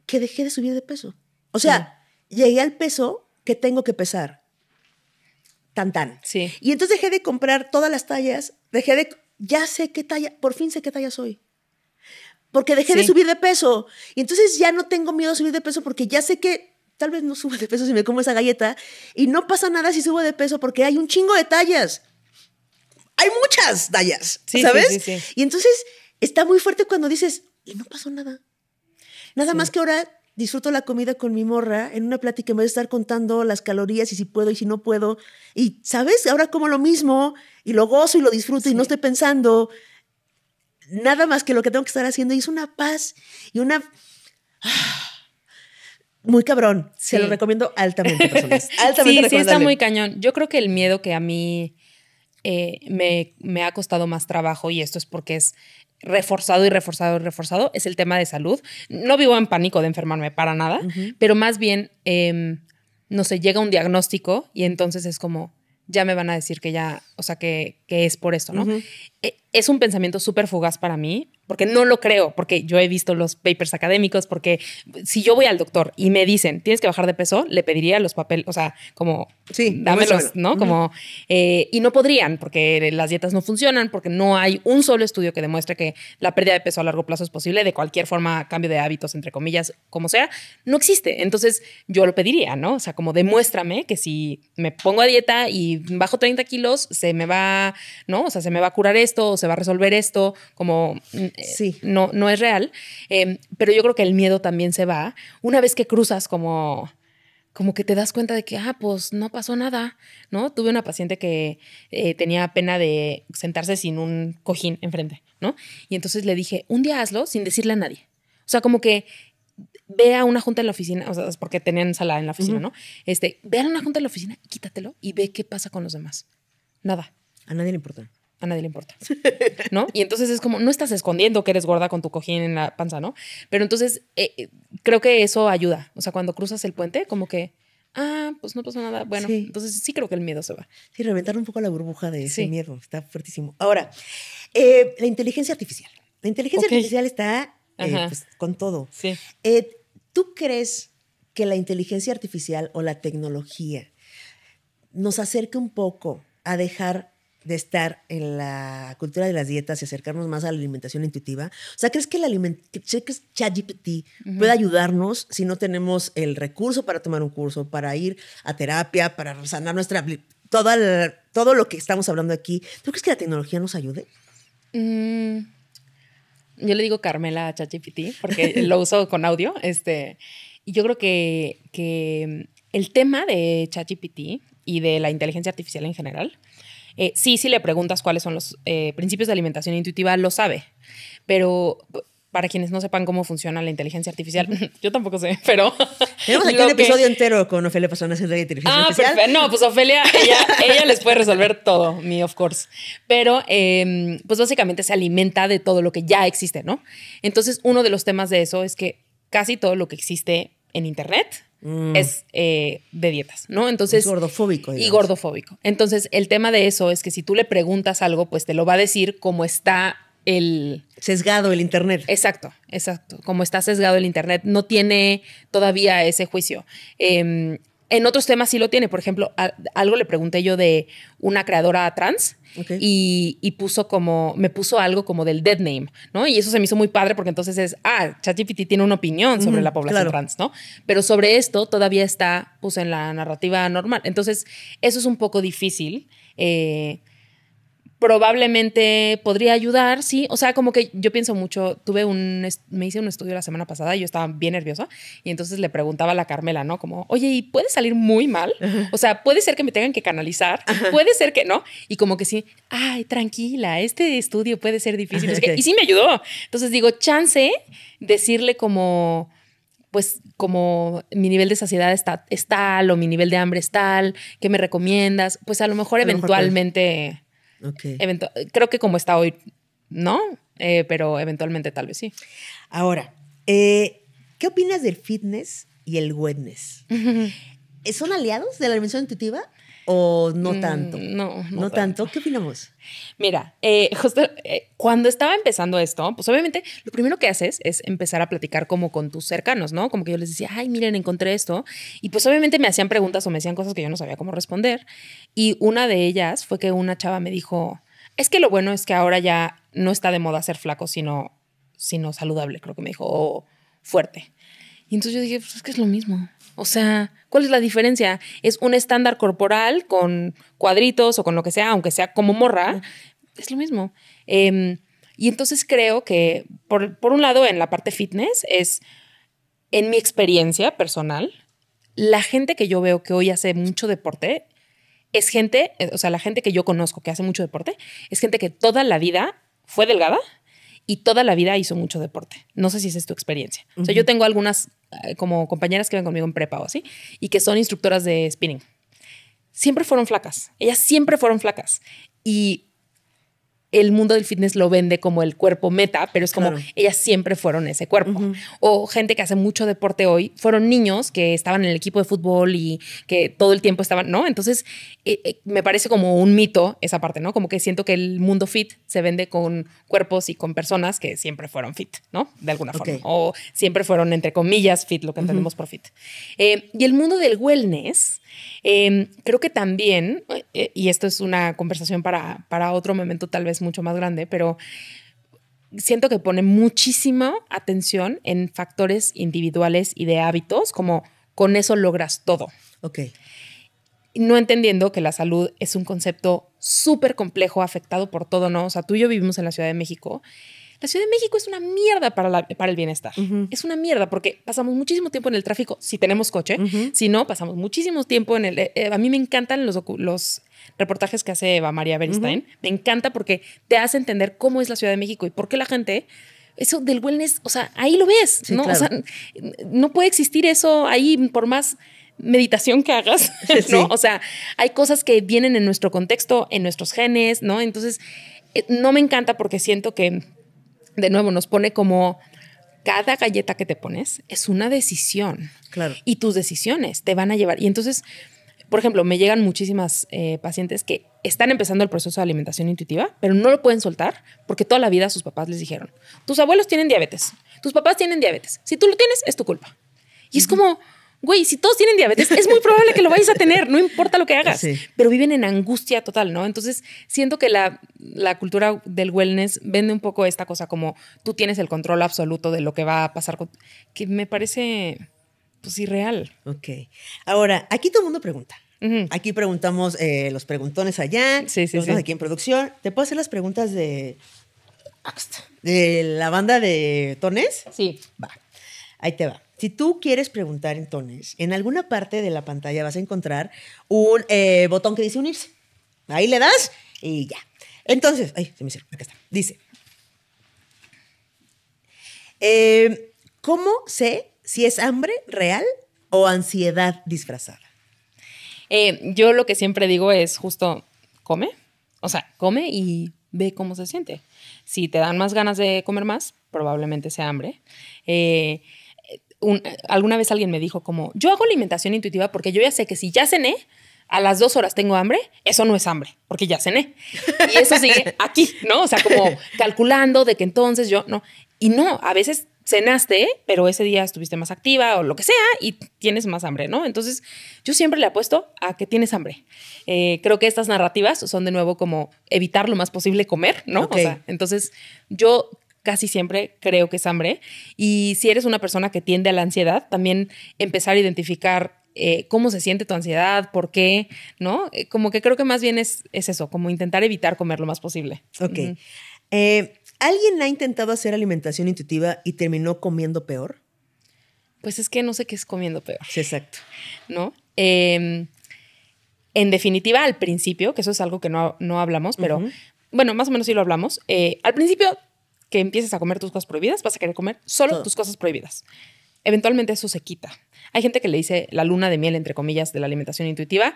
que dejé de subir de peso. O sea, llegué al peso que tengo que pesar. Sí. Y entonces dejé de comprar todas las tallas, ya sé qué talla, por fin sé qué talla soy. Porque dejé de subir de peso. Y entonces ya no tengo miedo a subir de peso porque ya sé que tal vez no subo de peso si me como esa galleta y no pasa nada si subo de peso porque hay un chingo de tallas. Hay muchas tallas, ¿sabes? Sí. Y entonces está muy fuerte cuando dices, y no pasó nada. Nada más que ahora disfruto la comida con mi morra en una plática, me voy a estar contando las calorías y si puedo y si no puedo. Y, ¿sabes? Ahora como lo mismo y lo gozo y lo disfruto y no estoy pensando nada más que lo que tengo que estar haciendo. Y es una paz y una... muy cabrón. Se lo recomiendo altamente, personas. Altamente sí, está muy cañón. Yo creo que el miedo que a mí me ha costado más trabajo, y esto es porque es reforzado, es el tema de salud. No vivo en pánico de enfermarme para nada, pero más bien, no sé, llega un diagnóstico y entonces es como, ya me van a decir que ya, o sea, que es por esto, ¿no? Es un pensamiento súper fugaz para mí, porque no lo creo, porque yo he visto los papers académicos, porque si yo voy al doctor y me dicen, tienes que bajar de peso, le pediría los papeles, o sea, como, dámelos, ¿no? Como, y no podrían, porque las dietas no funcionan, porque no hay un solo estudio que demuestre que la pérdida de peso a largo plazo es posible, de cualquier forma, cambio de hábitos, entre comillas, como sea, no existe. Entonces, yo lo pediría, ¿no? O sea, como demuéstrame que si me pongo a dieta y bajo 30 kilos, se me va, ¿no? O sea, se me va a curar esto, o se va a resolver esto, como... no es real, pero yo creo que el miedo también se va una vez que cruzas como que te das cuenta de que, pues no pasó nada, ¿no? Tuve una paciente que tenía pena de sentarse sin un cojín enfrente, ¿no? Y entonces le dije, un día hazlo sin decirle a nadie. O sea, como que ve a una junta en la oficina, o sea, es porque tenían sala en la oficina, ¿no? Ve a una junta en la oficina y quítatelo y ve qué pasa con los demás. Nada. A nadie le importa. A nadie le importa, ¿no? Y entonces es como, no estás escondiendo que eres gorda con tu cojín en la panza, ¿no? Pero entonces creo que eso ayuda. O sea, cuando cruzas el puente, como que, pues no pasó nada. Bueno, entonces sí creo que el miedo se va. Sí, reventar un poco la burbuja de ese miedo. Está fuertísimo. Ahora, la inteligencia artificial. La inteligencia artificial está pues, con todo. Sí. ¿Tú crees que la inteligencia artificial o la tecnología nos acerca un poco a dejar de estar en la cultura de las dietas y acercarnos más a la alimentación intuitiva? O sea, ¿crees que ChatGPT puede ayudarnos si no tenemos el recurso para tomar un curso, para ir a terapia, para sanar todo lo que estamos hablando aquí? ¿Tú crees que la tecnología nos ayude? Yo le digo Carmela a ChatGPT porque lo uso con audio. Y yo creo que el tema de ChatGPT y de la inteligencia artificial en general, sí le preguntas cuáles son los principios de alimentación intuitiva, lo sabe. Pero para quienes no sepan cómo funciona la inteligencia artificial, yo tampoco sé, pero... Tenemos aquí un episodio entero con Ofelia Pastrana de inteligencia artificial. Perfecto. No, pues Ofelia, ella les puede resolver todo, me of course. Pero, pues básicamente se alimenta de todo lo que ya existe, ¿no? Entonces, uno de los temas de eso es que casi todo lo que existe en Internet es de dietas, ¿no? Entonces, es gordofóbico. Digamos. Y gordofóbico. Entonces, el tema de eso es que si tú le preguntas algo, pues te lo va a decir como está sesgado el Internet. Exacto. Como está sesgado el Internet, no tiene todavía ese juicio. En otros temas sí lo tiene. Por ejemplo, algo le pregunté yo de una creadora trans y me puso algo como del dead name, ¿no? Y eso se me hizo muy padre porque entonces ChatGPT tiene una opinión sobre la población trans, ¿no? Pero sobre esto todavía está pues en la narrativa normal. Entonces, eso es un poco difícil. Probablemente podría ayudar, sí. O sea, como que yo pienso mucho, me hice un estudio la semana pasada y yo estaba bien nerviosa y entonces le preguntaba a la Carmela, ¿no? Como, oye, ¿y puede salir muy mal? O sea, puede ser que me tengan que canalizar, puede ser que no. Y como que sí, tranquila, este estudio puede ser difícil. Y sí me ayudó. Entonces digo, chance decirle como pues como mi nivel de saciedad es tal o mi nivel de hambre es tal, ¿qué me recomiendas? Pues a lo mejor eventualmente, creo que como está hoy, no, pero eventualmente tal vez sí. Ahora, ¿qué opinas del fitness y el wellness? ¿Son aliados de la alimentación intuitiva o no tanto? No tanto. ¿Qué opinamos? Mira, justo cuando estaba empezando esto, pues obviamente lo primero que haces es empezar a platicar como con tus cercanos, ¿no? Como que yo les decía, ay, miren, encontré esto. Y pues obviamente me hacían preguntas o me decían cosas que yo no sabía cómo responder. Y una de ellas fue que una chava me dijo, es que lo bueno es que ahora ya no está de moda ser flaco, sino saludable, creo que me dijo, o fuerte. Y entonces yo dije, pues es que es lo mismo. O sea, ¿cuál es la diferencia? Es un estándar corporal con cuadritos o con lo que sea, aunque sea como morra, es lo mismo. Y entonces creo que, por un lado, en la parte fitness, en mi experiencia personal, la gente que yo veo que hoy hace mucho deporte es gente, o sea, la gente que yo conozco que hace mucho deporte, es gente que toda la vida fue delgada y toda la vida hizo mucho deporte. No sé si esa es tu experiencia. O sea, yo tengo algunas como compañeras que ven conmigo en prepa o así y que son instructoras de spinning. Siempre fueron flacas. Ellas siempre fueron flacas. Y el mundo del fitness lo vende como el cuerpo meta, pero es como ellas siempre fueron ese cuerpo. O gente que hace mucho deporte hoy, fueron niños que estaban en el equipo de fútbol y que todo el tiempo estaban, ¿no? Entonces, me parece como un mito esa parte, ¿no? Como que siento que el mundo fit se vende con cuerpos y con personas que siempre fueron fit, ¿no? De alguna forma. O siempre fueron, entre comillas, fit, lo que entendemos por fit. Y el mundo del wellness, creo que también, y esto es una conversación para otro momento tal vez mucho más grande, pero siento que pone muchísima atención en factores individuales y de hábitos, como con eso logras todo. No entendiendo que la salud es un concepto súper complejo, afectado por todo, ¿no? O sea, tú y yo vivimos en la Ciudad de México. La Ciudad de México es una mierda para el bienestar. Es una mierda porque pasamos muchísimo tiempo en el tráfico si tenemos coche. Si no, pasamos muchísimo tiempo en el... a mí me encantan los reportajes que hace Eva María Beristain. Me encanta porque te hace entender cómo es la Ciudad de México y por qué la gente... Eso del wellness, o sea, ahí lo ves, sí, ¿no? Claro. O sea, no puede existir eso ahí por más meditación que hagas, ¿no? Sí. O sea, hay cosas que vienen en nuestro contexto, en nuestros genes, ¿no? Entonces, no me encanta porque siento que de nuevo, nos pone como cada galleta que te pones es una decisión. Claro. Y tus decisiones te van a llevar. Y entonces, por ejemplo, me llegan muchísimas pacientes que están empezando el proceso de alimentación intuitiva, pero no lo pueden soltar porque toda la vida sus papás les dijeron, tus abuelos tienen diabetes, tus papás tienen diabetes. Si tú lo tienes, es tu culpa. Y es como... Güey, si todos tienen diabetes, es muy probable que lo vayas a tener, no importa lo que hagas, pero viven en angustia total, ¿no? Entonces, siento que la cultura del wellness vende un poco esta cosa como tú tienes el control absoluto de lo que va a pasar, que me parece, pues, irreal. Ahora, aquí todo el mundo pregunta. Aquí preguntamos los preguntones allá, preguntamos aquí en producción. ¿Te puedo hacer las preguntas de la banda de Tones? Sí. Va, ahí te va. Si tú quieres preguntar en Tones, en alguna parte de la pantalla vas a encontrar un botón que dice unirse. Ahí le das y ya. Entonces, ay, se me hicieron, acá está. Dice, ¿cómo sé si es hambre real o ansiedad disfrazada? Yo lo que siempre digo es justo, come. O sea, come y ve cómo se siente. Si te dan más ganas de comer más, probablemente sea hambre. Alguna vez alguien me dijo como, yo hago alimentación intuitiva porque yo ya sé que si ya cené, a las 2 horas tengo hambre, eso no es hambre, porque ya cené. Y eso sigue aquí, ¿no? O sea, como calculando de que entonces yo, no. Y no, a veces cenaste, pero ese día estuviste más activa o lo que sea y tienes más hambre, ¿no? Entonces, yo siempre le apuesto a que tienes hambre. Creo que estas narrativas son de nuevo como evitar lo más posible comer, ¿no? O sea, entonces yo... casi siempre creo que es hambre. Y si eres una persona que tiende a la ansiedad, también empezar a identificar cómo se siente tu ansiedad, por qué, ¿no? Como que creo que más bien es eso, como intentar evitar comer lo más posible. ¿Alguien ha intentado hacer alimentación intuitiva y terminó comiendo peor? Pues es que no sé qué es comiendo peor. Sí, exacto. ¿No? En definitiva, al principio, que eso es algo que no hablamos, pero bueno, más o menos sí lo hablamos. Al principio... que empieces a comer tus cosas prohibidas, vas a querer comer solo tus cosas prohibidas. eventualmente eso se quita. Hay gente que le dice la luna de miel, entre comillas, de la alimentación intuitiva,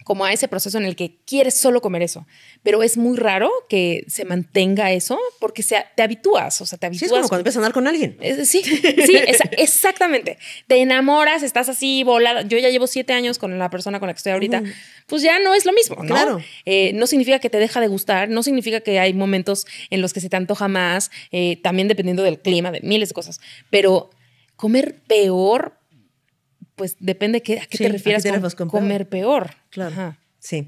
como a ese proceso en el que quieres solo comer eso. Pero es muy raro que se mantenga eso porque te habitúas. O sea, te habitúas. Sí, es como cuando empiezas a andar con alguien. Sí, exactamente. Te enamoras, estás así volada. Yo ya llevo 7 años con la persona con la que estoy ahorita. Pues ya no es lo mismo, ¿no? Claro. No significa que te deja de gustar, no significa que hay momentos en los que se te antoja más, también dependiendo del clima, de miles de cosas. Pero comer peor, pues depende a qué te refieras con comer peor. Claro. Ajá. Sí.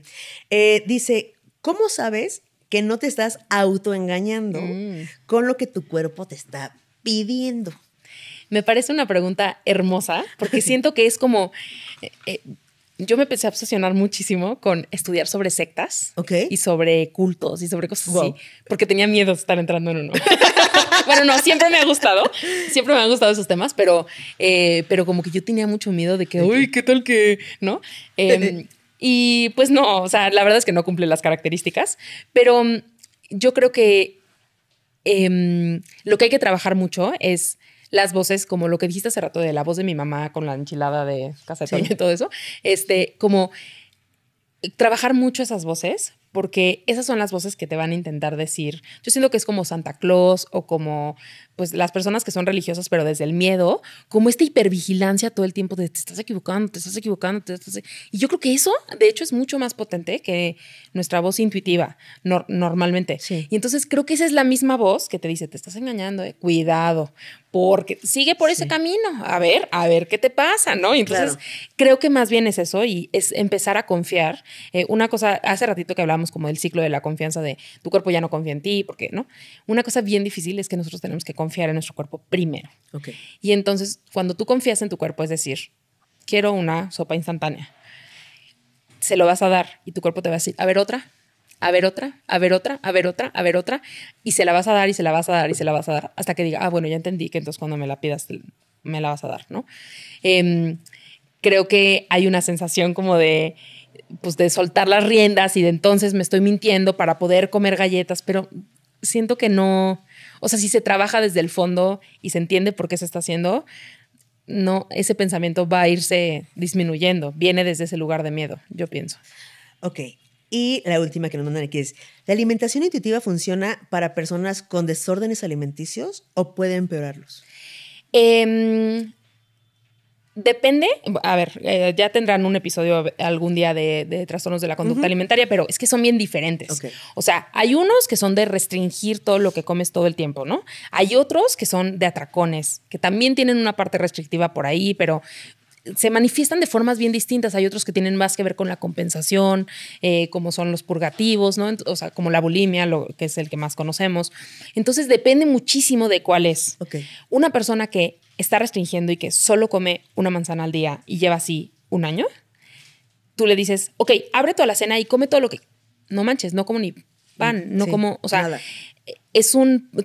Dice, ¿cómo sabes que no te estás autoengañando con lo que tu cuerpo te está pidiendo? Me parece una pregunta hermosa porque siento que es como... yo me empecé a obsesionar muchísimo con estudiar sobre sectas y sobre cultos y sobre cosas así, porque tenía miedo de estar entrando en uno. Bueno, no, siempre me ha gustado esos temas, pero como que yo tenía mucho miedo de que, uy, ¿qué tal que? ¿No? Y pues no, o sea, la verdad es que no cumple las características, pero yo creo que lo que hay que trabajar mucho es las voces, como lo que dijiste hace rato de la voz de mi mamá con la enchilada de casa de Toño y todo eso, como trabajar mucho esas voces, porque esas son las voces que te van a intentar decir. Yo siento que es como Santa Claus o como pues las personas que son religiosas, pero desde el miedo, como esta hipervigilancia todo el tiempo de te estás equivocando, te estás equivocando, Y yo creo que eso, de hecho, es mucho más potente que nuestra voz intuitiva normalmente. Sí. Y entonces creo que esa es la misma voz que te dice, te estás engañando, cuidado, porque sigue por ese camino, a ver qué te pasa, ¿no? Y entonces creo que más bien es eso y es empezar a confiar. Una cosa, hace ratito que hablamos como del ciclo de la confianza, de tu cuerpo ya no confía en ti, porque, ¿no? Una cosa bien difícil es que nosotros tenemos que confiar en nuestro cuerpo primero. Okay. Y entonces, cuando tú confías en tu cuerpo, es decir, quiero una sopa instantánea, se lo vas a dar y tu cuerpo te va a decir, a ver otra, y se la vas a dar y se la vas a dar y se la vas a dar hasta que diga, bueno, ya entendí que entonces cuando me la pidas me la vas a dar, ¿no? Creo que hay una sensación como de soltar las riendas y de entonces me estoy mintiendo para poder comer galletas, pero siento que no, o sea, si se trabaja desde el fondo y se entiende por qué se está haciendo, no, ese pensamiento va a irse disminuyendo, viene desde ese lugar de miedo, yo pienso. Ok, y la última que nos mandan aquí es, ¿la alimentación intuitiva funciona para personas con desórdenes alimenticios o puede empeorarlos? Depende, a ver, ya tendrán un episodio algún día de trastornos de la conducta alimentaria, pero es que son bien diferentes. Okay. O sea, hay unos que son de restringir todo lo que comes todo el tiempo, ¿no? Hay otros que son de atracones, que también tienen una parte restrictiva por ahí, pero se manifiestan de formas bien distintas. Hay otros que tienen más que ver con la compensación, como son los purgativos, ¿no? O sea, como la bulimia, que es el que más conocemos. Entonces, depende muchísimo de cuál es. Okay. Una persona que está restringiendo y que solo come una manzana al día y lleva así 1 año, tú le dices, ok, abre toda la cena y come todo lo que... No manches, no como ni pan, no como... O sea, nada.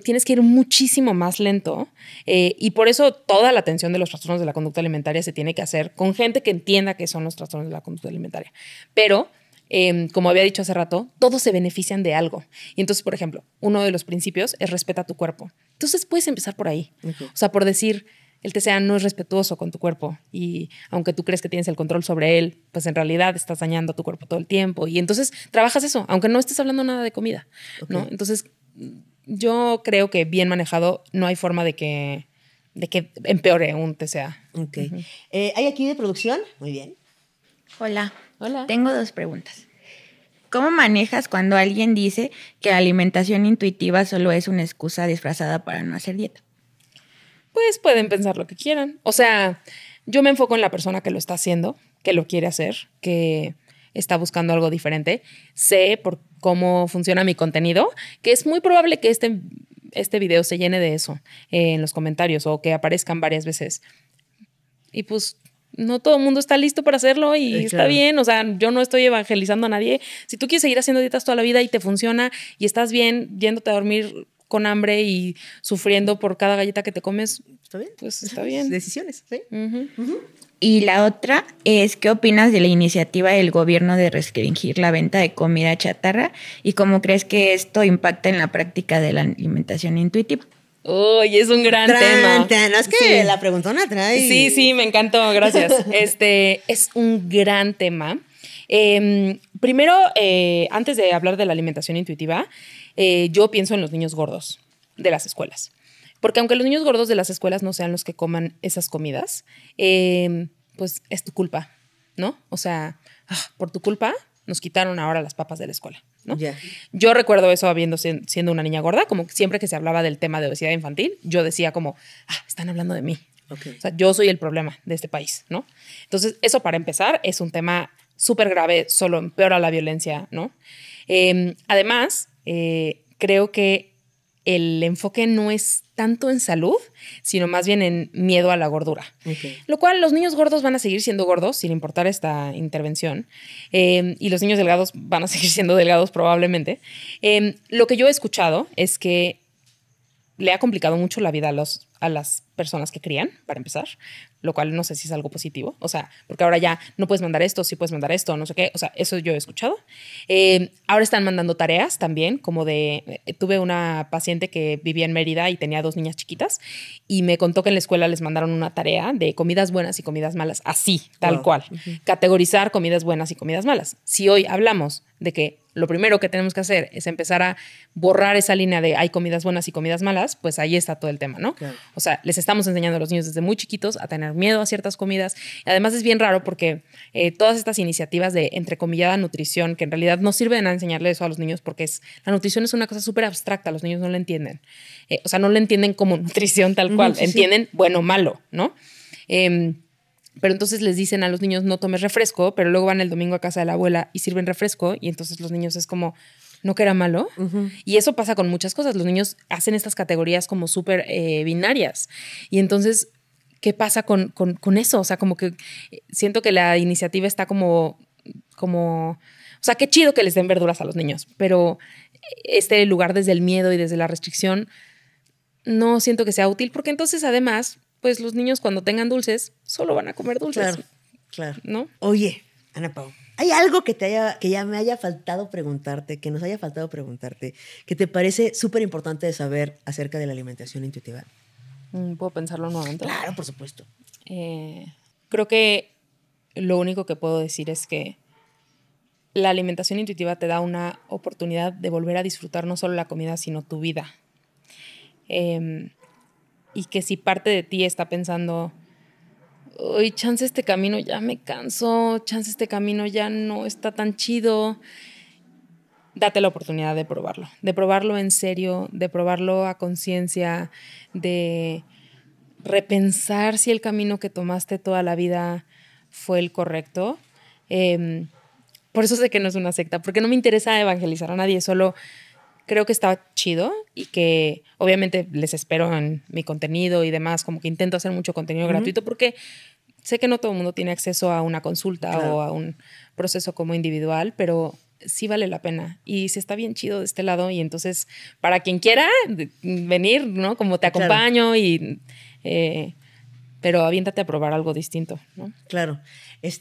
Tienes que ir muchísimo más lento y por eso toda la atención de los trastornos de la conducta alimentaria se tiene que hacer con gente que entienda qué son los trastornos de la conducta alimentaria. Pero, como había dicho hace rato, todos se benefician de algo. Y entonces, por ejemplo, uno de los principios es respeta tu cuerpo. Entonces puedes empezar por ahí. Okay. O sea, por decir, el TCA no es respetuoso con tu cuerpo y aunque tú crees que tienes el control sobre él, pues en realidad estás dañando a tu cuerpo todo el tiempo. Y entonces trabajas eso, aunque no estés hablando nada de comida, okay, ¿no? Entonces, yo creo que bien manejado no hay forma de que empeore un TCA. Ok. ¿Hay aquí de producción? Muy bien. Hola. Tengo 2 preguntas. ¿Cómo manejas cuando alguien dice que la alimentación intuitiva solo es una excusa disfrazada para no hacer dieta? Pues pueden pensar lo que quieran. O sea, yo me enfoco en la persona que lo está haciendo, que lo quiere hacer, que está buscando algo diferente. Sé por cómo funciona mi contenido, que es muy probable que este video se llene de eso en los comentarios o que aparezcan varias veces. Y pues no todo el mundo está listo para hacerlo y está bien. O sea, yo no estoy evangelizando a nadie. Si tú quieres seguir haciendo dietas toda la vida y te funciona y estás bien yéndote a dormir con hambre y sufriendo por cada galleta que te comes, ¿está bien? Pues está bien. Decisiones, ¿sí? Y la otra es, ¿qué opinas de la iniciativa del gobierno de restringir la venta de comida chatarra? ¿Y cómo crees que esto impacta en la práctica de la alimentación intuitiva? Uy, es un gran tema. Es que la preguntona trae. Sí, me encantó, gracias. Es un gran tema. Primero, antes de hablar de la alimentación intuitiva, yo pienso en los niños gordos de las escuelas. Porque aunque los niños gordos de las escuelas no sean los que coman esas comidas, pues es tu culpa, ¿no? O sea, por tu culpa nos quitaron ahora las papas de la escuela, ¿no? Yeah. Yo recuerdo eso siendo una niña gorda, como siempre que se hablaba del tema de obesidad infantil, yo decía como, están hablando de mí. Okay. O sea, yo soy el problema de este país, ¿no? Entonces, eso para empezar es un tema súper grave, solo empeora la violencia, ¿no? Además, creo que el enfoque no es tanto en salud, sino más bien en miedo a la gordura. Okay. Lo cual los niños gordos van a seguir siendo gordos sin importar esta intervención. Y los niños delgados van a seguir siendo delgados probablemente. Lo que yo he escuchado es que le ha complicado mucho la vida a las personas que crían, para empezar, lo cual no sé si es algo positivo. O sea, porque ahora ya no puedes mandar esto, sí puedes mandar esto, no sé qué. O sea, eso yo he escuchado. Ahora están mandando tareas también, como tuve una paciente que vivía en Mérida y tenía 2 niñas chiquitas y me contó que en la escuela les mandaron una tarea de comidas buenas y comidas malas, así, tal cual. Categorizar comidas buenas y comidas malas. Si hoy hablamos de que lo primero que tenemos que hacer es empezar a borrar esa línea de hay comidas buenas y comidas malas, pues ahí está todo el tema, ¿no? Claro. O sea, les estamos enseñando a los niños desde muy chiquitos a tener miedo a ciertas comidas. Y además es bien raro porque todas estas iniciativas de entrecomillada nutrición, que en realidad no sirven a enseñarle eso a los niños porque la nutrición es una cosa súper abstracta, los niños no la entienden. O sea, no la entienden como nutrición tal cual, entienden bueno o malo, ¿no? Pero entonces les dicen a los niños no tomes refresco, pero luego van el domingo a casa de la abuela y sirven refresco y entonces los niños es como, ¿no que era malo? Y eso pasa con muchas cosas. Los niños hacen estas categorías como súper binarias. Y entonces, ¿qué pasa con eso? O sea, como que siento que la iniciativa está como, o sea, qué chido que les den verduras a los niños, pero este lugar desde el miedo y desde la restricción no siento que sea útil porque entonces además pues los niños cuando tengan dulces solo van a comer dulces. Claro. ¿No? Oye, Ana Pau, ¿hay algo que ya me haya faltado preguntarte, que nos haya faltado preguntarte, que te parece súper importante de saber acerca de la alimentación intuitiva? ¿Puedo pensarlo nuevamente? Claro, por supuesto. Creo que lo único que puedo decir es que la alimentación intuitiva te da una oportunidad de volver a disfrutar no solo la comida, sino tu vida. Y que si parte de ti está pensando, uy, chance este camino ya me canso, chance este camino ya no está tan chido, date la oportunidad de probarlo en serio, de probarlo a conciencia, de repensar si el camino que tomaste toda la vida fue el correcto. Por eso sé que no es una secta, porque no me interesa evangelizar a nadie, solo creo que está chido y que obviamente les espero en mi contenido y demás, como que intento hacer mucho contenido gratuito porque sé que no todo el mundo tiene acceso a una consulta o a un proceso como individual, pero sí vale la pena y se está bien chido de este lado y entonces para quien quiera venir, ¿no? Como te acompaño y... pero aviéntate a probar algo distinto, ¿no? Claro.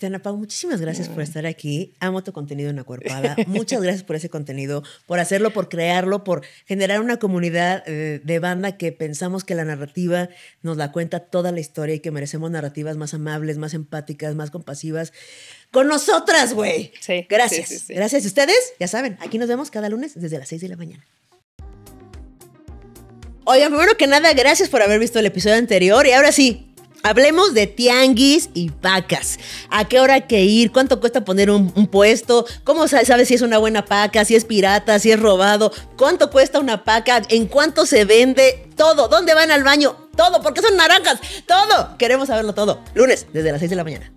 Ana Pau, muchísimas gracias por estar aquí. Amo tu contenido en Acuerpada. Muchas gracias por ese contenido, por hacerlo, por crearlo, por generar una comunidad de banda que pensamos que la narrativa nos la cuenta toda la historia y que merecemos narrativas más amables, más empáticas, más compasivas. Con nosotras, güey. Sí. Gracias. Sí. Gracias. Y ustedes, ya saben, aquí nos vemos cada lunes desde las 6 de la mañana. Oigan, primero que nada, gracias por haber visto el episodio anterior. Y ahora sí, hablemos de tianguis y pacas. ¿A qué hora hay que ir? ¿Cuánto cuesta poner un puesto? ¿Cómo sabes si es una buena paca? ¿Si es pirata? ¿Si es robado? ¿Cuánto cuesta una paca? ¿En cuánto se vende? Todo. ¿Dónde van al baño? Todo. ¿Por qué son naranjas? Todo. Queremos saberlo todo. Lunes, desde las 6 de la mañana.